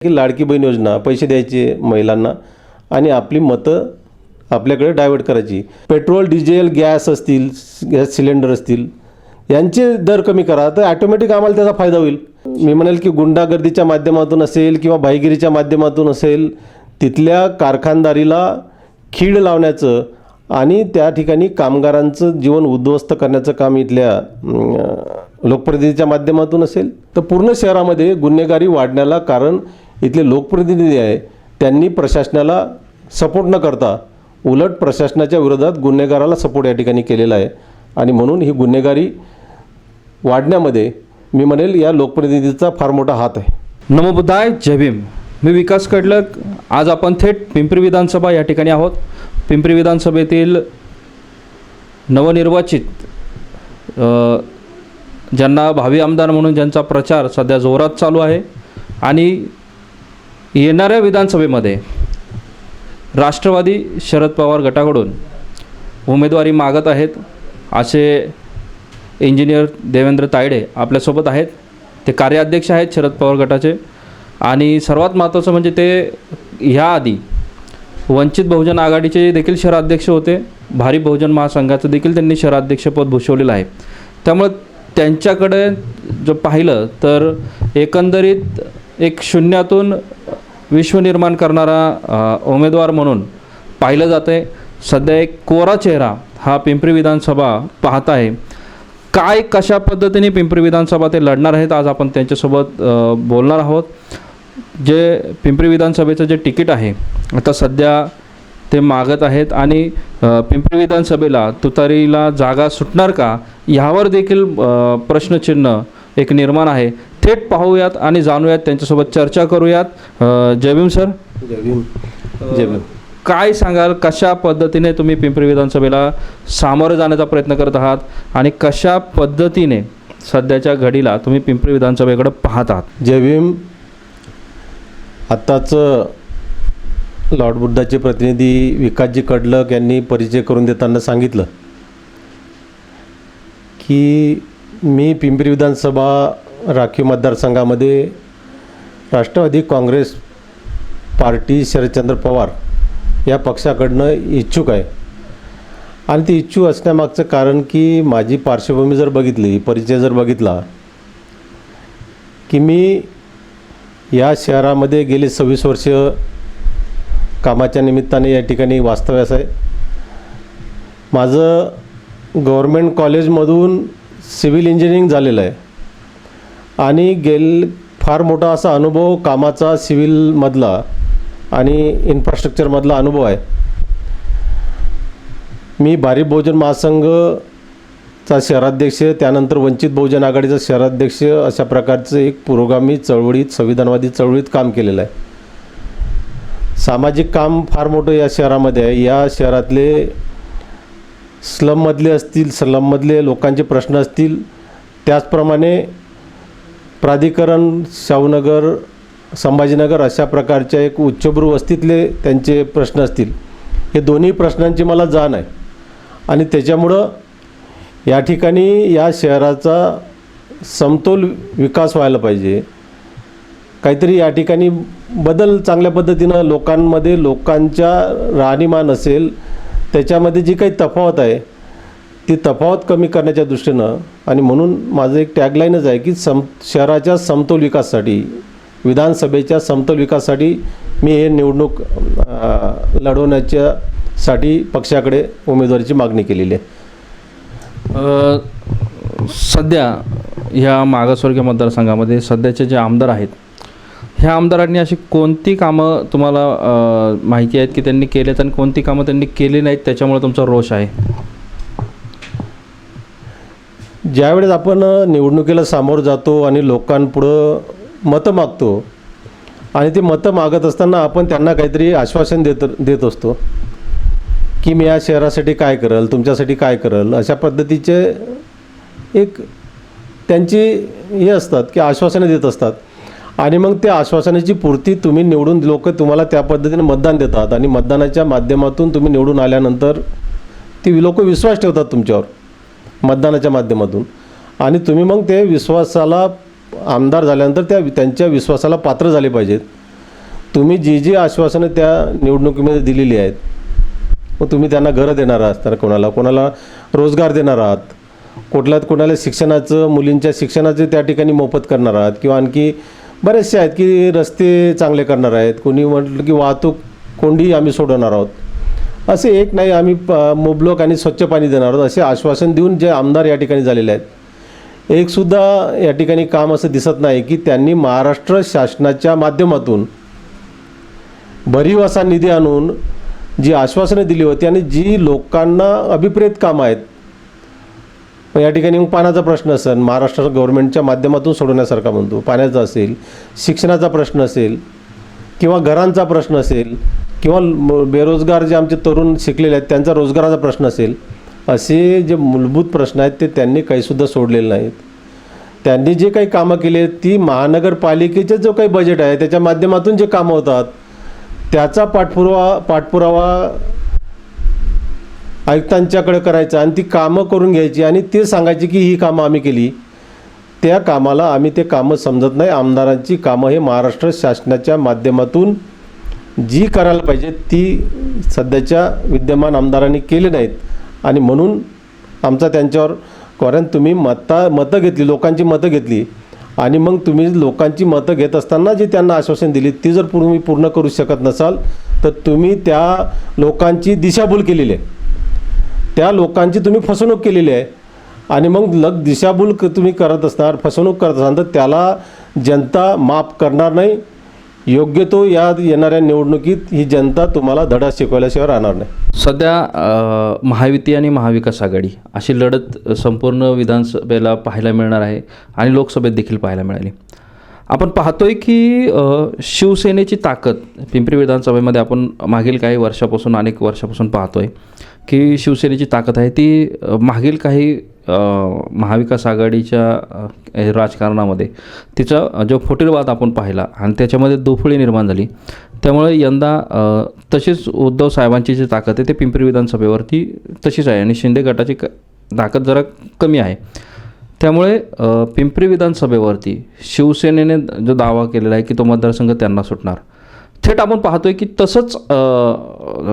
की लाडकी बहीण योजना पैसे द्यायचे महिलांना आणि आपली मतं आपल्याकडे डायव्हर्ट करायची. पेट्रोल डिझेल गॅस असतील, गॅस सिलेंडर असतील, यांचे दर कमी करा तर ॲटोमॅटिक आम्हाला त्याचा फायदा होईल. मी म्हणेल की गुंडागर्दीच्या माध्यमातून असेल किंवा भाईगिरीच्या माध्यमातून असेल, तिथल्या कारखानदारीला खीळ लावण्याचं आणि त्या ठिकाणी कामगारांचं जीवन उद्ध्वस्त करण्याचं काम इथल्या लोकप्रतिनिधीच्या माध्यमातून असेल तर पूर्ण शहरामध्ये गुन्हेगारी वाढण्याला कारण इथले लोकप्रतिनिधी आहे त्यांनी प्रशासनाला सपोर्ट न करता उलट प्रशासनाच्या विरोधात गुन्हेगाराला सपोर्ट या ठिकाणी केलेला आहे आणि म्हणून ही गुन्हेगारी वाढण्यामध्ये मी म्हणेल या लोकप्रतिनिधीचा फार मोठा हात आहे. नमो बुद्धाय, जय भीम. मी विकास कडलक. आज आपण थेट पिंपरी विधानसभा या ठिकाणी आहोत. पिंपरी विधानसभेतील नवनिर्वाचित ज्यांना भावी आमदार म्हणून ज्यांचा प्रचार सध्या जोरात चालू आहे आणि येणाऱ्या विधानसभेमध्ये राष्ट्रवादी शरद पवार गटाकडून उमेदवारी मागत आहेत असे इंजिनियर देवेंद्र तायडे आपल्यासोबत आहेत. ते कार्याध्यक्ष आहेत शरद पवार गटाचे आणि सर्वात महत्त्वाचं म्हणजे ते ह्याआधी वंचित बहुजन आघाडीचे देखील शहराध्यक्ष होते. भारिप बहुजन महासंघाचं देखील त्यांनी शहराध्यक्षपद भूषवलेलं आहे. त्यामुळे त्यांच्याकडे जर पाहिलं तर एकंदरीत एक शून्यातून विश्व निर्माण करणारा उमेदवार म्हणून पाहिलं जातं आहे. सध्या एक कोरा चेहरा हा पिंपरी विधानसभा पाहत आहे. काय कशा पद्धतीने पिंपरी विधानसभा ते लढणार आहेत आज आपण त्यांच्यासोबत बोलणार आहोत. जे पिंपरी विधानसभेचं जे तिकीट आहे आता सध्या ते मागत आहेत आणि पिंपरी विधानसभेला तुतारीला जागा सुटणार का ह्यावर देखील प्रश्नचिन्ह एक निर्माण आहे. थेट पाहूयात आणि जाणूयात, त्यांच्यासोबत चर्चा करूयात. जय भीम सर. जय भीम. जय भीम. काय सांगाल, कशा पद्धतीने तुम्ही पिंपरी विधानसभेला सामोरं जाण्याचा प्रयत्न करत आहात आणि कशा पद्धतीने सध्याच्या घडीला तुम्ही पिंपरी विधानसभेकडे पाहत आहात? जय भीम. आत्ताच लॉर्ड बुद्धाचे प्रतिनिधी विकासजी कडलक यांनी परिचय करून देताना सांगितलं की मी पिंपरी विधानसभा राखीव मतदारसंघामध्ये राष्ट्रवादी काँग्रेस पार्टी शरदचंद्र पवार या पक्षाकडनं इच्छुक आहे. आणि ती इच्छुक असण्यामागचं कारण की माझी पार्श्वभूमी जर बघितली, परिचय जर बघितला की मी या शहरामध्ये गेली 26 वर्ष कामाच्या निमित्ताने या ठिकाणी वास्तव्यास आहे. माझं गव्हर्मेंट कॉलेजमधून सिव्हिल इंजिनिअरिंग झालेलं आहे आणि फार मोठा असा अनुभव कामाचा सिव्हिलमधला आणि इन्फ्रास्ट्रक्चरमधला अनुभव आहे. मी भारिप बहुजन महासंघचा शहराध्यक्ष, त्यानंतर वंचित बहुजन आघाडीचा शहराध्यक्ष अशा प्रकारचं एक पुरोगामी चळवळीत, संविधानवादी चळवळीत काम केलेलं आहे. सामाजिक काम फार मोठं या शहरामध्ये आहे. या शहरातले स्लममधले असतील, स्लममधले लोकांचे प्रश्न असतील, त्याचप्रमाणे प्राधिकरण, शाहूनगर, संभाजीनगर अशा प्रकारच्या एक उच्चभ्रू वस्तीतले त्यांचे प्रश्न असतील. हे दोन्ही प्रश्नांची मला जाण आहे आणि त्याच्यामुळं या ठिकाणी या शहराचा समतोल विकास व्हायला पाहिजे. काहीतरी या ठिकाणी बदल चांगल्या पद्धतीनं लोकांमध्ये, लोकांच्या राहणीमान असेल त्याच्यामध्ये जी काही तफावत आहे ती तफावत कमी करण्याच्या दृष्टीनं आणि म्हणून माझं एक टॅगलाईनच आहे की शहराच्या समतोल विकासासाठी, विधानसभेच्या समतोल विकासासाठी मी हे निवडणूक लढवण्याच्यासाठी पक्षाकडे उमेदवारीची मागणी केलेली आहे. सध्या ह्या मागासवर्गीय मतदारसंघामध्ये सध्याचे जे आमदार आहेत ह्या आमदारांनी अशी कोणती कामं तुम्हाला माहिती आहेत की त्यांनी केलेत आणि कोणती कामं त्यांनी केली नाहीत त्याच्यामुळे तुमचा रोष आहे? ज्यावेळेस आपण निवडणुकीला सामोरं जातो आणि लोकांपुढं मतं मागतो आणि ते मतं मागत असताना आपण त्यांना काहीतरी आश्वासन देत असतो की मी या शहरासाठी काय करेल, तुमच्यासाठी काय करेल, अशा पद्धतीचे एक त्यांची हे असतात की आश्वासने देत असतात आणि मग त्या आश्वासनाची पूर्ती तुम्ही निवडून, लोक तुम्हाला त्या पद्धतीने मतदान देतात आणि मतदानाच्या माध्यमातून तुम्ही निवडून आल्यानंतर ती लोक विश्वास ठेवतात तुमच्यावर मतदानाच्या माध्यमातून आणि तुम्ही मग ते विश्वासाला आमदार झाल्यानंतर त्यांच्या विश्वासाला पात्र झाले पाहिजेत. तुम्ही जी आश्वासनं त्या निवडणुकीमध्ये दिलेली आहेत, मग तुम्ही त्यांना घरं देणार आहात, तर कोणाला रोजगार देणार आहात, कोणाला शिक्षणाचं, मुलींच्या शिक्षणाचे त्या ठिकाणी मोफत करणार आहात, किंवा आणखी बरेचसे आहेत की रस्ते चांगले करणार आहेत, कोणी म्हटलं की वाहतूक कोंडी आम्ही सोडवणार आहोत, असे एक नाही आम्ही मुबलक आणि स्वच्छ पाणी देणार आहोत असे आश्वासन देऊन जे आमदार या ठिकाणी झालेले आहेत, एकसुद्धा या ठिकाणी काम असं दिसत नाही की त्यांनी महाराष्ट्र शासनाच्या माध्यमातून भरीव असा निधी आणून जी आश्वासनं दिली होती आणि जी लोकांना अभिप्रेत कामं आहेत, मग या ठिकाणी मग पाण्याचा प्रश्न असेल, महाराष्ट्र गव्हर्नमेंटच्या माध्यमातून सोडवण्यासारखा म्हणतो, पाण्याचा असेल, शिक्षणाचा प्रश्न असेल, किंवा घरांचा प्रश्न असेल, किंवा बेरोजगार जे आमचे तरुण शिकलेले आहेत त्यांचा रोजगाराचा प्रश्न असेल, असे जे मूलभूत प्रश्न आहेत ते त्यांनी काहीसुद्धा सोडलेले नाहीत. त्यांनी जे काही कामं केली ती महानगरपालिकेचे जो काही बजेट आहे त्याच्या माध्यमातून जे कामं होतात त्याचा पाठपुरावा आयुक्तांच्याकडे करायचा आणि ती कामं करून घ्यायची आणि ते सांगायची की ही कामं आम्ही केली. त्या कामाला आम्ही ते कामं समजत नाही. आमदारांची कामं हे महाराष्ट्र शासनाच्या माध्यमातून जी करायला पाहिजे ती सध्याच्या विद्यमान आमदारांनी केले नाहीत आणि म्हणून आमचा त्यांच्यावर, कारण तुम्ही मतं घेतली, लोकांची मतं घेतली आणि मग तुम्ही लोकांची मतं घेत असताना जी त्यांना आश्वासन दिली ती जर तुम्ही पूर्ण करू शकत नसाल तर तुम्ही त्या लोकांची दिशाभूल केलेली आहे, त्या लोकांची तुम्ही फसवणूक केलेली आहे आणि मग दिशाभूल तुम्ही करत असणार, फसवणूक करत असाल तर त्याला जनता माफ करणार नाही. योग्य तो या येणाऱ्या निवडणुकीत ही जनता तुम्हाला धडा शिकवल्याशिवाय राहणार नाही. सध्या महायुती आणि महाविकास आघाडी अशी लढत संपूर्ण विधानसभेला पाहायला मिळणार आहे आणि लोकसभेत देखील पाहायला मिळाली. आपण पाहतोय की शिवसेनेची ताकद पिंपरी विधानसभेमध्ये आपण मागील काही वर्षापासून, अनेक वर्षापासून पाहतोय की शिवसेनेची ताकद आहे ती मागील काही महाविकास आघाडीच्या राजकारणामध्ये तिचा जो फुटीरवाद आपण पाहिला आणि त्याच्यामध्ये दुफळी निर्माण झाली. त्यामुळे यंदा तशीच उद्धव साहेबांची जी ताकद आहे ते पिंपरी विधानसभेवरती तशीच आहे आणि शिंदे गटाची ताकद जरा कमी आहे. त्यामुळे पिंपरी विधानसभेवरती शिवसेनेने जो दावा केलेला आहे की तो मतदारसंघ त्यांना सुटणार, थेट आपण पाहतोय की तसंच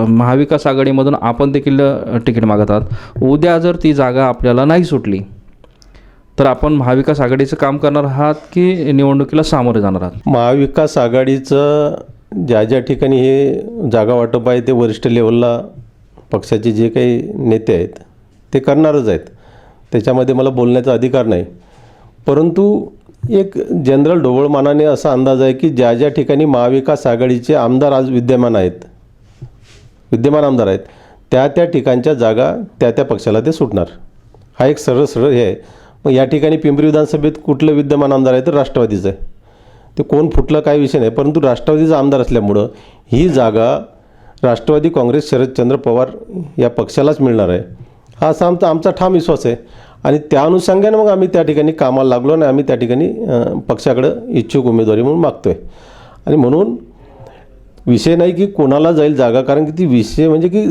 महाविकास आघाडीमधून आपण देखील तिकीट मागत आहात. उद्या जर ती जागा आपल्याला नाही सुटली तर आपण महाविकास आघाडीचं काम करणार आहात की निवडणुकीला सामोरे जाणार आहात? महाविकास आघाडीचं ज्या ठिकाणी हे जागा वाटप आहे ते वरिष्ठ लेवलला पक्षाचे जे काही नेते आहेत ते करणारच आहेत, त्याच्यामध्ये मला बोलण्याचा अधिकार नाही. परंतु एक जनरल ढोबळमानाने असा अंदाज आहे की ज्या ठिकाणी महाविकास आघाडीचे आमदार आज विद्यमान आमदार आहेत त्या ठिकाणच्या जागा त्या पक्षाला ते सुटणार. हा एक सरळ हे आहे. मग या ठिकाणी पिंपरी विधानसभेत कुठलं विद्यमान आमदार आहे तर राष्ट्रवादीचं आहे. ते कोण फुटलं काही विषय नाही, परंतु राष्ट्रवादीचा आमदार असल्यामुळं ही जागा राष्ट्रवादी काँग्रेस शरदचंद्र पवार या पक्षालाच मिळणार आहे, हा असा आमचा ठाम विश्वास आहे. आणि त्या अनुषंगाने मग आम्ही त्या ठिकाणी कामाला लागलो आणि आम्ही त्या ठिकाणी पक्षाकडं इच्छुक उमेदवारी म्हणून मागतो आहे. आणि म्हणून विषय नाही की कोणाला जाईल जागा, कारण की ती विषय म्हणजे की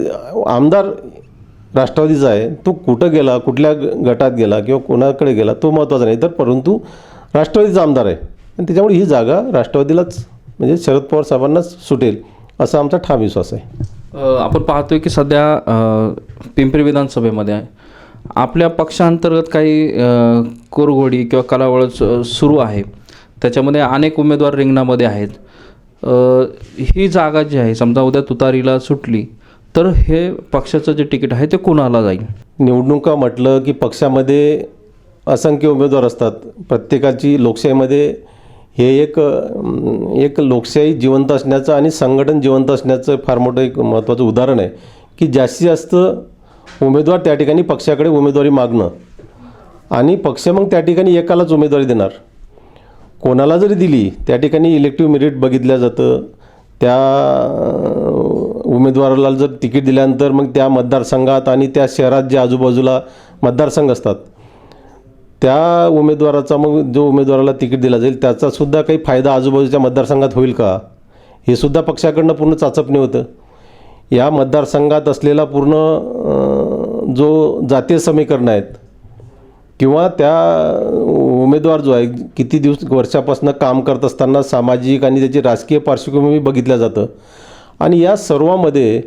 आमदार राष्ट्रवादीचा आहे, तो कुठं गेला, कुठल्या गटात गेला किंवा कोणाकडे गेला तो महत्त्वाचा नाही, तर परंतु राष्ट्रवादीचा आमदार आहे आणि त्याच्यामुळे ही जागा राष्ट्रवादीलाच म्हणजे शरद पवार साहेबांनाच सुटेल असा आमचा ठाम विश्वास आहे. आपण पाहतोय की सध्या पिंपरी विधानसभेमध्ये आपल्या पक्षांतर्गत काही कुरघोडी किंवा कलावळ सुरू आहे, त्याच्यामध्ये अनेक उमेदवार रिंगणामध्ये आहेत. ही जागा जी आहे समजा उद्या तुतारीला सुटली तर हे पक्षाचं जे तिकीट आहे ते कोणाला जाईल? निवडणुका म्हटलं की पक्षामध्ये असंख्य उमेदवार असतात. प्रत्येकाची लोकशाहीमध्ये हे एक लोकशाही जिवंत असण्याचं आणि संघटन जिवंत असण्याचं फार मोठं एक महत्त्वाचं उदाहरण आहे की जास्तीत जास्त उमेदवार त्या ठिकाणी पक्षाकडे उमेदवारी मागणं आणि पक्ष मग त्या ठिकाणी एकालाच उमेदवारी देणार. कोणाला जरी दिली त्या ठिकाणी इलेक्टिव्ह मेरिट बघितलं जातं. त्या उमेदवाराला जर तिकीट दिल्यानंतर मग त्या मतदारसंघात आणि त्या शहरात जे आजूबाजूला मतदारसंघ असतात त्या उमेदवाराचा मग जो उमेदवाराला तिकीट दिला जाईल त्याचासुद्धा काही फायदा आजूबाजूच्या मतदारसंघात होईल का हे सुद्धा पक्षाकडनं पूर्ण चाचपणी होतं. या मतदारसंघात असलेला पूर्ण जो जातीय समीकरण आहेत किंवा त्या उमेदवार जो आहे किती वर्षापासून काम करत असताना सामाजिक आणि त्याची राजकीय पार्श्वभूमी बघितलं जातं. आणि या सर्वामध्ये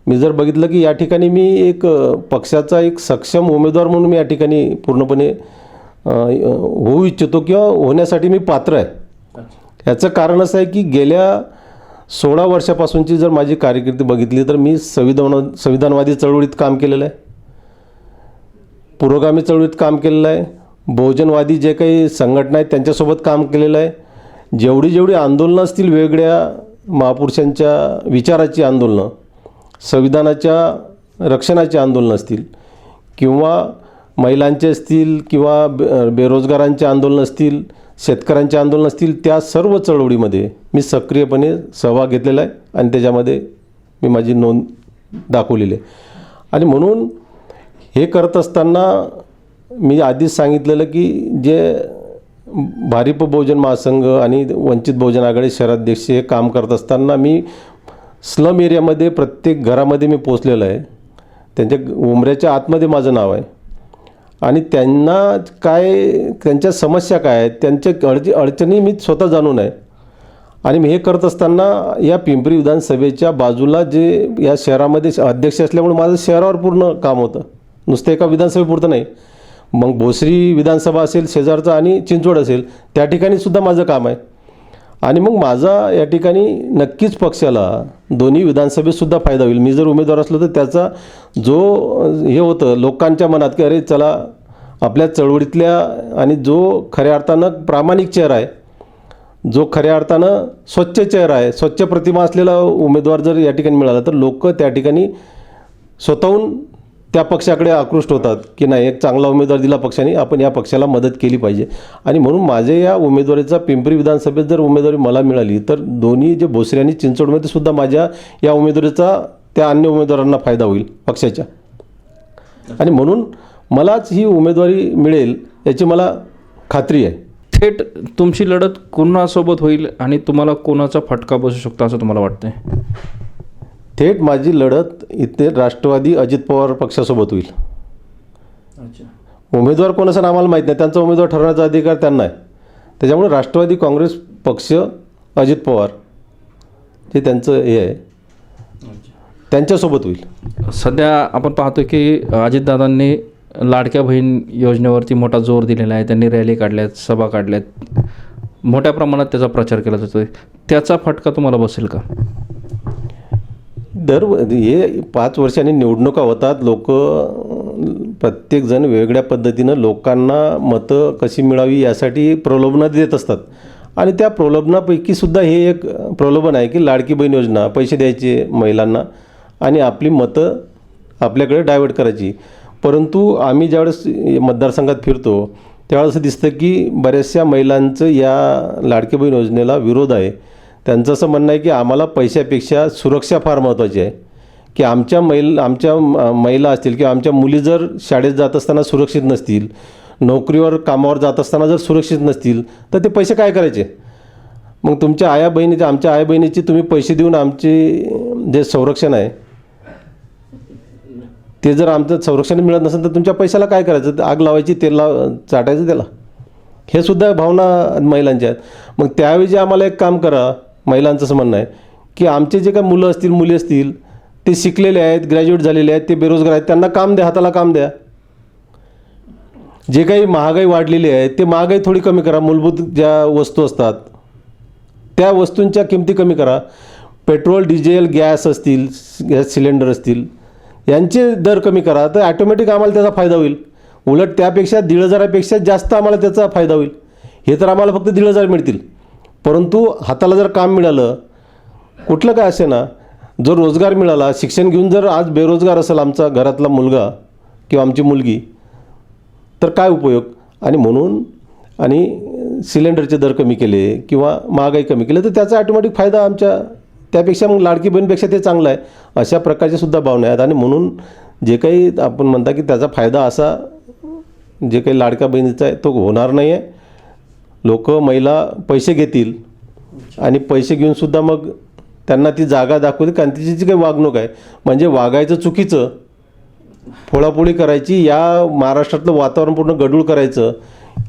मी जर बघितलं की या ठिकाणी मी एक पक्षाचा एक सक्षम उमेदवार म्हणून मी या ठिकाणी पूर्णपणे होऊ इच्छितो किंवा होण्यासाठी मी पात्र आहे. याचं कारण असं आहे की गेल्या 16 वर्षापासूनची जर माझी कारकीर्द बघितली तर मी संविधानवादी चळवळीत काम केलेलं आहे, पुरोगामी चळवळीत काम केलेलं आहे, बहुजनवादी जे काही संघटना आहेत त्यांच्यासोबत काम केलेलं आहे. जेवढी आंदोलनं असतील वेगळ्या महापुरुषांच्या विचाराची आंदोलनं, संविधानाच्या रक्षणाची आंदोलनं असतील किंवा महिलांचे असतील किंवा बेरोजगारांचे आंदोलन असतील, शेतकऱ्यांचे आंदोलन असतील, त्या सर्व चळवळीमध्ये मी सक्रियपणे सहभाग घेतलेला आहे आणि त्याच्यामध्ये मी माझी नोंद दाखवलेली आहे. आणि म्हणून हे करत असताना मी आधीच सांगितलेलं की जे भारिप बहुजन महासंघ आणि वंचित बहुजन आघाडी शहराध्यक्ष हे काम करत असताना मी स्लम एरियामध्ये प्रत्येक घरामध्ये मी पोचलेलो आहे. त्यांच्या उमऱ्याच्या आतमध्ये माझं नाव आहे आणि त्यांना काय त्यांच्या समस्या काय आहेत, त्यांच्या अडचणी मी स्वतः जाणून आहे. आणि मी हे करत असताना या पिंपरी विधानसभेच्या बाजूला जे या शहरामध्ये अध्यक्ष असल्यामुळे माझं शहरावर पूर्ण काम होतं, नुसतं एका विधानसभेपुरतं नाही. मग भोसरी विधानसभा असेल शेजारचा आणि चिंचवड असेल त्या ठिकाणीसुद्धा माझं काम आहे. आणि मग माझा या ठिकाणी नक्कीच पक्षाला दोन्ही विधानसभेतसुद्धा फायदा होईल. मी जर उमेदवार असलो तर त्याचा जो हे होतं लोकांच्या मनात की अरे चला आपल्या चळवळीतल्या आणि जो खऱ्या अर्थानं प्रामाणिक चेहरा आहे, जो खऱ्या अर्थानं स्वच्छ चेहरा आहे, स्वच्छ प्रतिमा असलेला उमेदवार जर या ठिकाणी मिळाला तर लोक त्या ठिकाणी स्वतःहून त्या पक्षाकडे आकृष्ट होतात की नाही एक चांगला उमेदवार दिला पक्षाने, आपण या पक्षाला मदत केली पाहिजे. आणि म्हणून माझे या उमेदवारीचा पिंपरी विधानसभेत जर उमेदवारी मला मिळाली तर दोन्ही जे भोसरी आणि चिंचवडमध्ये सुद्धा माझ्या या उमेदवारीचा त्या अन्य उमेदवारांना फायदा होईल पक्षाच्या. आणि म्हणून मलाच ही उमेदवारी मिळेल याची मला खात्री आहे. थेट तुमची लढत कोणासोबत होईल आणि तुम्हाला कोणाचा फटका बसू शकतो असं तुम्हाला वाटतंय? थेट माझी लढत इथे राष्ट्रवादी अजित पवार पक्षासोबत होईल. उमेदवार कोण असं आम्हाला माहीत नाही, त्यांचा उमेदवार ठरवण्याचा अधिकार त्यांना आहे. त्याच्यामुळे राष्ट्रवादी काँग्रेस पक्ष अजित पवार जे त्यांचं हे आहे त्यांच्यासोबत होईल. सध्या आपण पाहतो की अजितदादांनी लाडक्या बहीण योजनेवरती मोठा जोर दिलेला आहे. त्यांनी रॅली काढल्यात, सभा काढल्यात, मोठ्या प्रमाणात त्याचा प्रचार केला जातो. त्याचा फटका तुम्हाला बसेल का? हे 5 वर्षांनी निवडणुका होतात, लोक प्रत्येकजण वेगळ्या पद्धतीनं लोकांना मतं कशी मिळावी यासाठी प्रलोभनं देत असतात. आणि त्या प्रलोभनापैकीसुद्धा हे एक प्रलोभन आहे की लाडकी बहीण योजना, पैसे द्यायचे महिलांना आणि आपली मतं आपल्याकडे डायव्हर्ट करायची. परंतु आम्ही ज्यावेळेस मतदारसंघात फिरतो त्यावेळेस असं दिसतं की बऱ्याचशा महिलांचं या लाडकी बहीण योजनेला विरोध आहे. त्यांचं असं म्हणणं आहे की आम्हाला पैशापेक्षा सुरक्षा फार महत्त्वाची आहे, की आमच्या महिला असतील किंवा आमच्या मुली जर शाळेत जात असताना सुरक्षित नसतील, नोकरीवर कामावर जात असताना जर सुरक्षित नसतील तर ते पैसे काय करायचे. मग तुमच्या आमच्या आया बहिणीची तुम्ही पैसे देऊन आमचे जे संरक्षण आहे ते जर आमचं संरक्षण मिळत नसेल तर तुमच्या पैशाला काय करायचं, आग लावायची, तेल चाटायचं त्याला. हे सुद्धा भावना महिलांच्या आहेत. मग त्याऐवजी आम्हाला एक काम करा, महिलांचं असं म्हणणं आहे की आमचे जे काही मुलं असतील मुली असतील ते शिकलेले आहेत, ग्रॅज्युएट झालेले आहेत, ते बेरोजगार आहेत, त्यांना काम द्या, हाताला काम द्या. जे काही महागाई वाढलेली आहे ते महागाई थोडी कमी करा. मूलभूत ज्या वस्तू असतात त्या वस्तूंच्या किमती कमी करा. पेट्रोल, डिझेल, गॅस असतील, गॅस सिलेंडर असतील यांचे दर कमी करा, तर ॲटोमॅटिक आम्हाला त्याचा फायदा होईल. उलट त्यापेक्षा 1,500पेक्षा जास्त आम्हाला त्याचा फायदा होईल. हे तर आम्हाला फक्त 1,500 मिळतील, परंतु हाताला जर काम मिळालं, कुठलं काय असे ना, जो रोजगार मिळाला, शिक्षण घेऊन जर आज बेरोजगार असेल आमचा घरातला मुलगा किंवा आमची मुलगी तर काय उपयोग. आणि म्हणून आणि सिलेंडरचे दर कमी केले किंवा महागाई कमी केली तर त्याचा ॲटोमॅटिक फायदा आमच्या, त्यापेक्षा मग लाडकी बहीणपेक्षा ते चांगलं आहे, अशा प्रकारच्या सुद्धा भावना आहेत. आणि म्हणून जे काही आपण म्हणता की त्याचा फायदा असा जे काही लाडक्या बहिणीचा आहे तो होणार नाही आहे. लोक महिला पैसे घेतील आणि पैसे घेऊनसुद्धा मग त्यांना ती जागा दाखवते, कारण तिची जी काही वागणूक आहे म्हणजे वागायचं चुकीचं, फोडाफोडी करायची, या महाराष्ट्रातलं वातावरण पूर्ण गढूळ करायचं,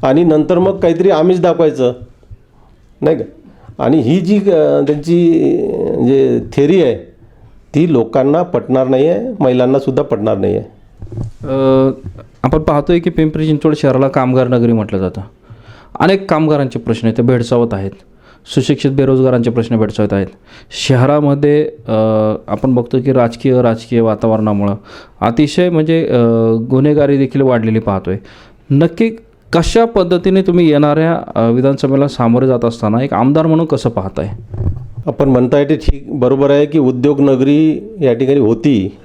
आणि नंतर मग काहीतरी आमिष दाखवायचं, नाही का. आणि ही जी त्यांची जे थेरी आहे ती लोकांना पटणार नाही आहे, महिलांनासुद्धा पटणार नाही आहे. आपण पाहतोय की पिंपरी चिंचवड शहराला कामगार नगरी म्हटलं जातं. अनेक कामगारांचे प्रश्न ते भेडसावत आहेत. सुशिक्षित बेरोजगारांचे प्रश्न भेडसावत आहेत. शहरामध्ये आपण बघतो की राजकीय वातावरणामुळं अतिशय म्हणजे गुन्हेगारी देखील वाढलेली पाहतोय. नक्की कशा पद्धतीने तुम्ही येणाऱ्या विधानसभेला सामोरे जात असताना एक आमदार म्हणून कसं पाहताय? आपण म्हणताय ते ठीक बरोबर आहे की उद्योगनगरी या ठिकाणी होती,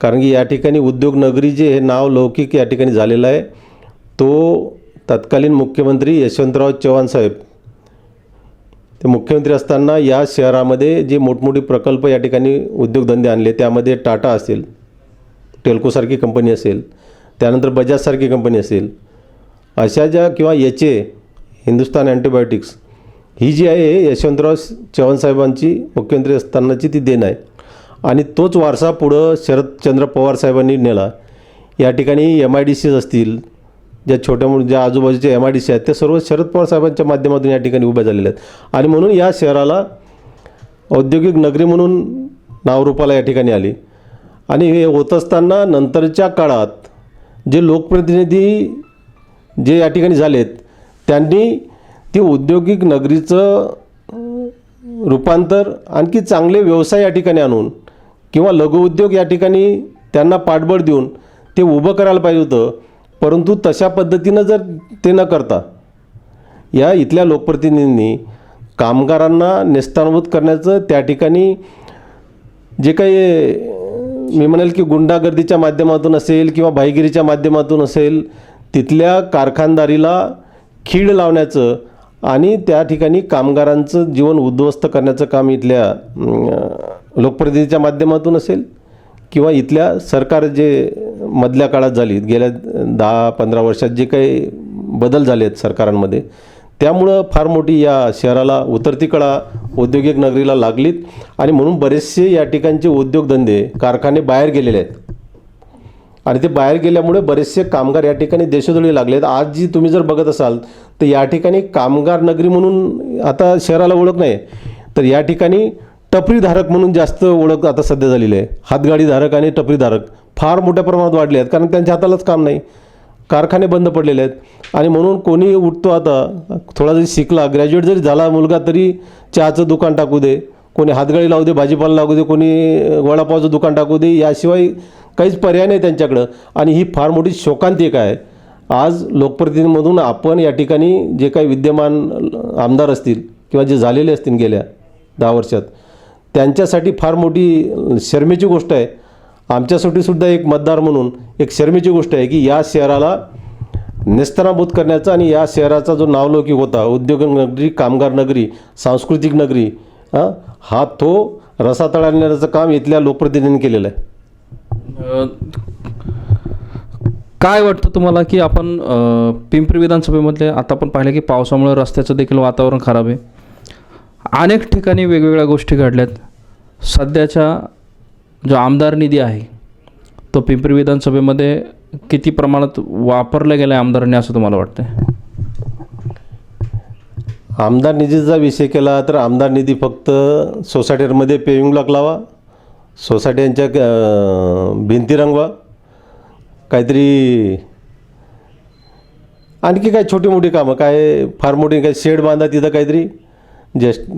कारण की या ठिकाणी उद्योगनगरी जे हे नाव लौकिक या ठिकाणी झालेलं आहे. तो तत्कालीन मुख्यमंत्री यशवंतराव चव्हाण साहेब ते मुख्यमंत्री असताना या शहरामध्ये जे मोठमोठे प्रकल्प या ठिकाणी उद्योगधंदे आणले, त्यामध्ये टाटा असेल, टेल्कोसारखी कंपनी असेल, त्यानंतर बजाजसारखी कंपनी असेल, अशा ज्या किंवा हिंदुस्तान अँटीबायोटिक्स ही जी आहे यशवंतराव चव्हाण साहेबांची मुख्यमंत्री असतानाची ती देण आहे. आणि तोच वारसा पुढं शरदचंद्र पवार साहेबांनी नेला. या ठिकाणी MIDCs असतील, ज्या छोट्या मोठ्या ज्या आजूबाजूच्या MIDC आहेत त्या सर्व शरद पवार साहेबांच्या माध्यमातून या ठिकाणी उभ्या झालेल्या आहेत. आणि म्हणून या शहराला औद्योगिक नगरी म्हणून नावरूपाला या ठिकाणी आली. आणि हे होत असताना नंतरच्या काळात जे लोकप्रतिनिधी जे या ठिकाणी झालेत त्यांनी ती औद्योगिक नगरीचं रूपांतर आणखी चांगले व्यवसाय या ठिकाणी आणून किंवा लघुउद्योग या ठिकाणी त्यांना पाठबळ देऊन ते उभं करायला पाहिजे होतं. परंतु तशा पद्धतीनं जर ते न करता या इथल्या लोकप्रतिनिधींनी कामगारांना नेस्तानाबूत करण्याचं त्या ठिकाणी जे काही मी म्हणेल की गुंडागर्दीच्या माध्यमातून असेल किंवा भाईगिरीच्या माध्यमातून असेल, तिथल्या कारखानदारीला खीळ लावण्याचं आणि त्या ठिकाणी कामगारांचं जीवन उद्ध्वस्त करण्याचं काम इथल्या लोकप्रतिनिधीच्या माध्यमातून असेल किंवा इथल्या सरकार जे मधल्या काळात झाली, गेल्या 10-15 वर्षात जे काही बदल झाले आहेत सरकारांमध्ये, त्यामुळं फार मोठी या शहराला उतरती कळा औद्योगिक नगरीला लागलीत. आणि म्हणून बरेचसे या ठिकाणचे उद्योगधंदे कारखाने बाहेर गेलेले आहेत. आणि ते बाहेर गेल्यामुळे बरेचसे कामगार या ठिकाणी देशोधडी लागले आहेत. आज जी तुम्ही जर बघत असाल तर या ठिकाणी कामगार नगरी म्हणून आता शहराला ओळख नाही, तर या ठिकाणी टपरीधारक म्हणून जास्त ओळख आता सध्या झालेली आहे. हातगाडीधारक आणि टपरीधारक फार मोठ्या प्रमाणात वाढले आहेत, कारण त्यांच्या हातालाच काम नाही, कारखाने बंद पडलेले आहेत. आणि म्हणून कोणी उठतो आता थोडा जरी शिकला, ग्रॅज्युएट जरी झाला मुलगा तरी चहाचं दुकान टाकू दे, कोणी हातगाडी लावू दे, भाजीपाला लागू दे, कोणी वडापावचं दुकान टाकू दे, याशिवाय काहीच पर्याय नाही त्यांच्याकडं. आणि ही फार मोठी शोकांतिका आहे. आज लोकप्रतिनिधींमधून आपण या ठिकाणी जे काही विद्यमान आमदार असतील किंवा जे झालेले असतील गेल्या 10 वर्षात, त्यांच्यासाठी फार मोठी शर्मेची गोष्ट आहे. आमच्यासाठी सुद्धा एक मतदार म्हणून एक शर्मेची गोष्ट आहे की या शहराला नेस्तनाबूत करण्याचा आणि या शहराचा जो नावलौकिक होता उद्योग नगरी, कामगार नगरी, सांस्कृतिक नगरी, हा तो रसातळ आणण्याचं काम इथल्या लोकप्रतिनिधींनी केलेलं आहे. काय वाटतं तुम्हाला की आपण पिंपरी विधानसभेमध्ये आता आपण पाहिलं की पावसामुळे रस्त्याचं देखील वातावरण खराब आहे, अनेक ठिकाणी वेगवेगळ्या गोष्टी घडल्यात. सध्याच्या जो आमदार निधी आहे तो पिंपरी विधानसभेमध्ये किती प्रमाणात वापरला गेला आहे आमदारांनी असं तुम्हाला वाटतं? आमदार निधीचा विषय केला तर आमदार निधी फक्त सोसायटीमध्ये पेविंग ब्लॉक लावा, सोसायट्यांच्या भिंती रंगवा, काहीतरी आणखी काय छोटी मोठी कामं, काय फार मोठी काय शेड बांधा तिथं काहीतरी ज्येष्ठ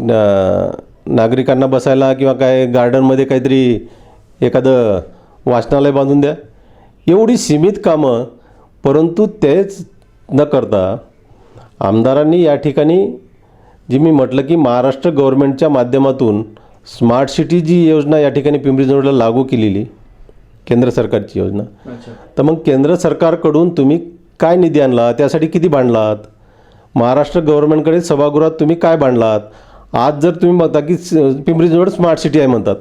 नागरिकांना बसायला किंवा काय गार्डनमध्ये काहीतरी एखादं वाचनालय बांधून द्या, एवढी सीमित कामं. परंतु तेच न करता आमदारांनी या ठिकाणी जी मी म्हटलं की महाराष्ट्र गव्हर्नमेंटच्या माध्यमातून स्मार्ट सिटी जी योजना या ठिकाणी पिंपरी चिंचवडला लागू केलेली केंद्र सरकारची योजना, तर मग केंद्र सरकारकडून तुम्ही काय निधी आणला, त्यासाठी किती भांडलात, महाराष्ट्र गव्हर्नमेंटकडे सभागृहात तुम्ही काय भांडलात. आज जर तुम्ही म्हणता की पिंपरी चिंचवड स्मार्ट सिटी आहे म्हणतात,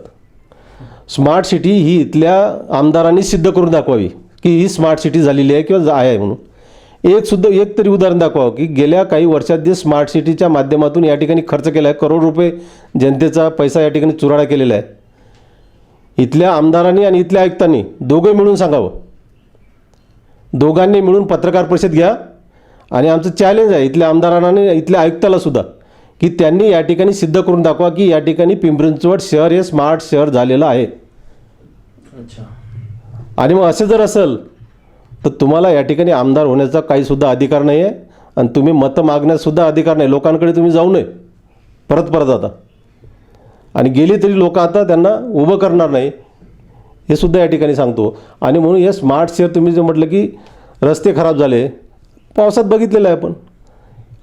स्मार्ट सिटी ही इथल्या आमदारांनी सिद्ध करून दाखवावी की ही स्मार्ट सिटी झालेली आहे किंवा आहे म्हणून. एक तरी उदाहरण दाखवावं की गेल्या काही वर्षात जे स्मार्ट सिटीच्या माध्यमातून या ठिकाणी खर्च केला आहे, करोड रुपये जनतेचा पैसा या ठिकाणी चुराडा केलेला आहे. इथल्या आमदारांनी आणि इथल्या आयुक्तांनी दोघे मिळून सांगावं, दोघांनी मिळून पत्रकार परिषद घ्या आणि आमचं चॅलेंज आहे इथल्या आमदारांना आणि इथल्या आयुक्ताला सुद्धा की त्यांनी या ठिकाणी सिद्ध करून दाखवा की या ठिकाणी पिंपरी चिंचवड शहर हे स्मार्ट शहर झालेलं आहे. अच्छा. आणि मग असं जर असेल तर तुम्हाला या ठिकाणी आमदार होण्याचा काहीसुद्धा अधिकार नाही आहे आणि तुम्ही मतं मागण्यासुद्धा अधिकार नाही. लोकांकडे तुम्ही जाऊ नये परत आता. आणि गेली तरी लोक आता त्यांना उभं करणार नाही हे सुद्धा या ठिकाणी सांगतो. आणि म्हणून हे स्मार्ट शहर तुम्ही जे म्हटलं की रस्ते खराब झाले, पावसात बघितलेलं आहे आपण.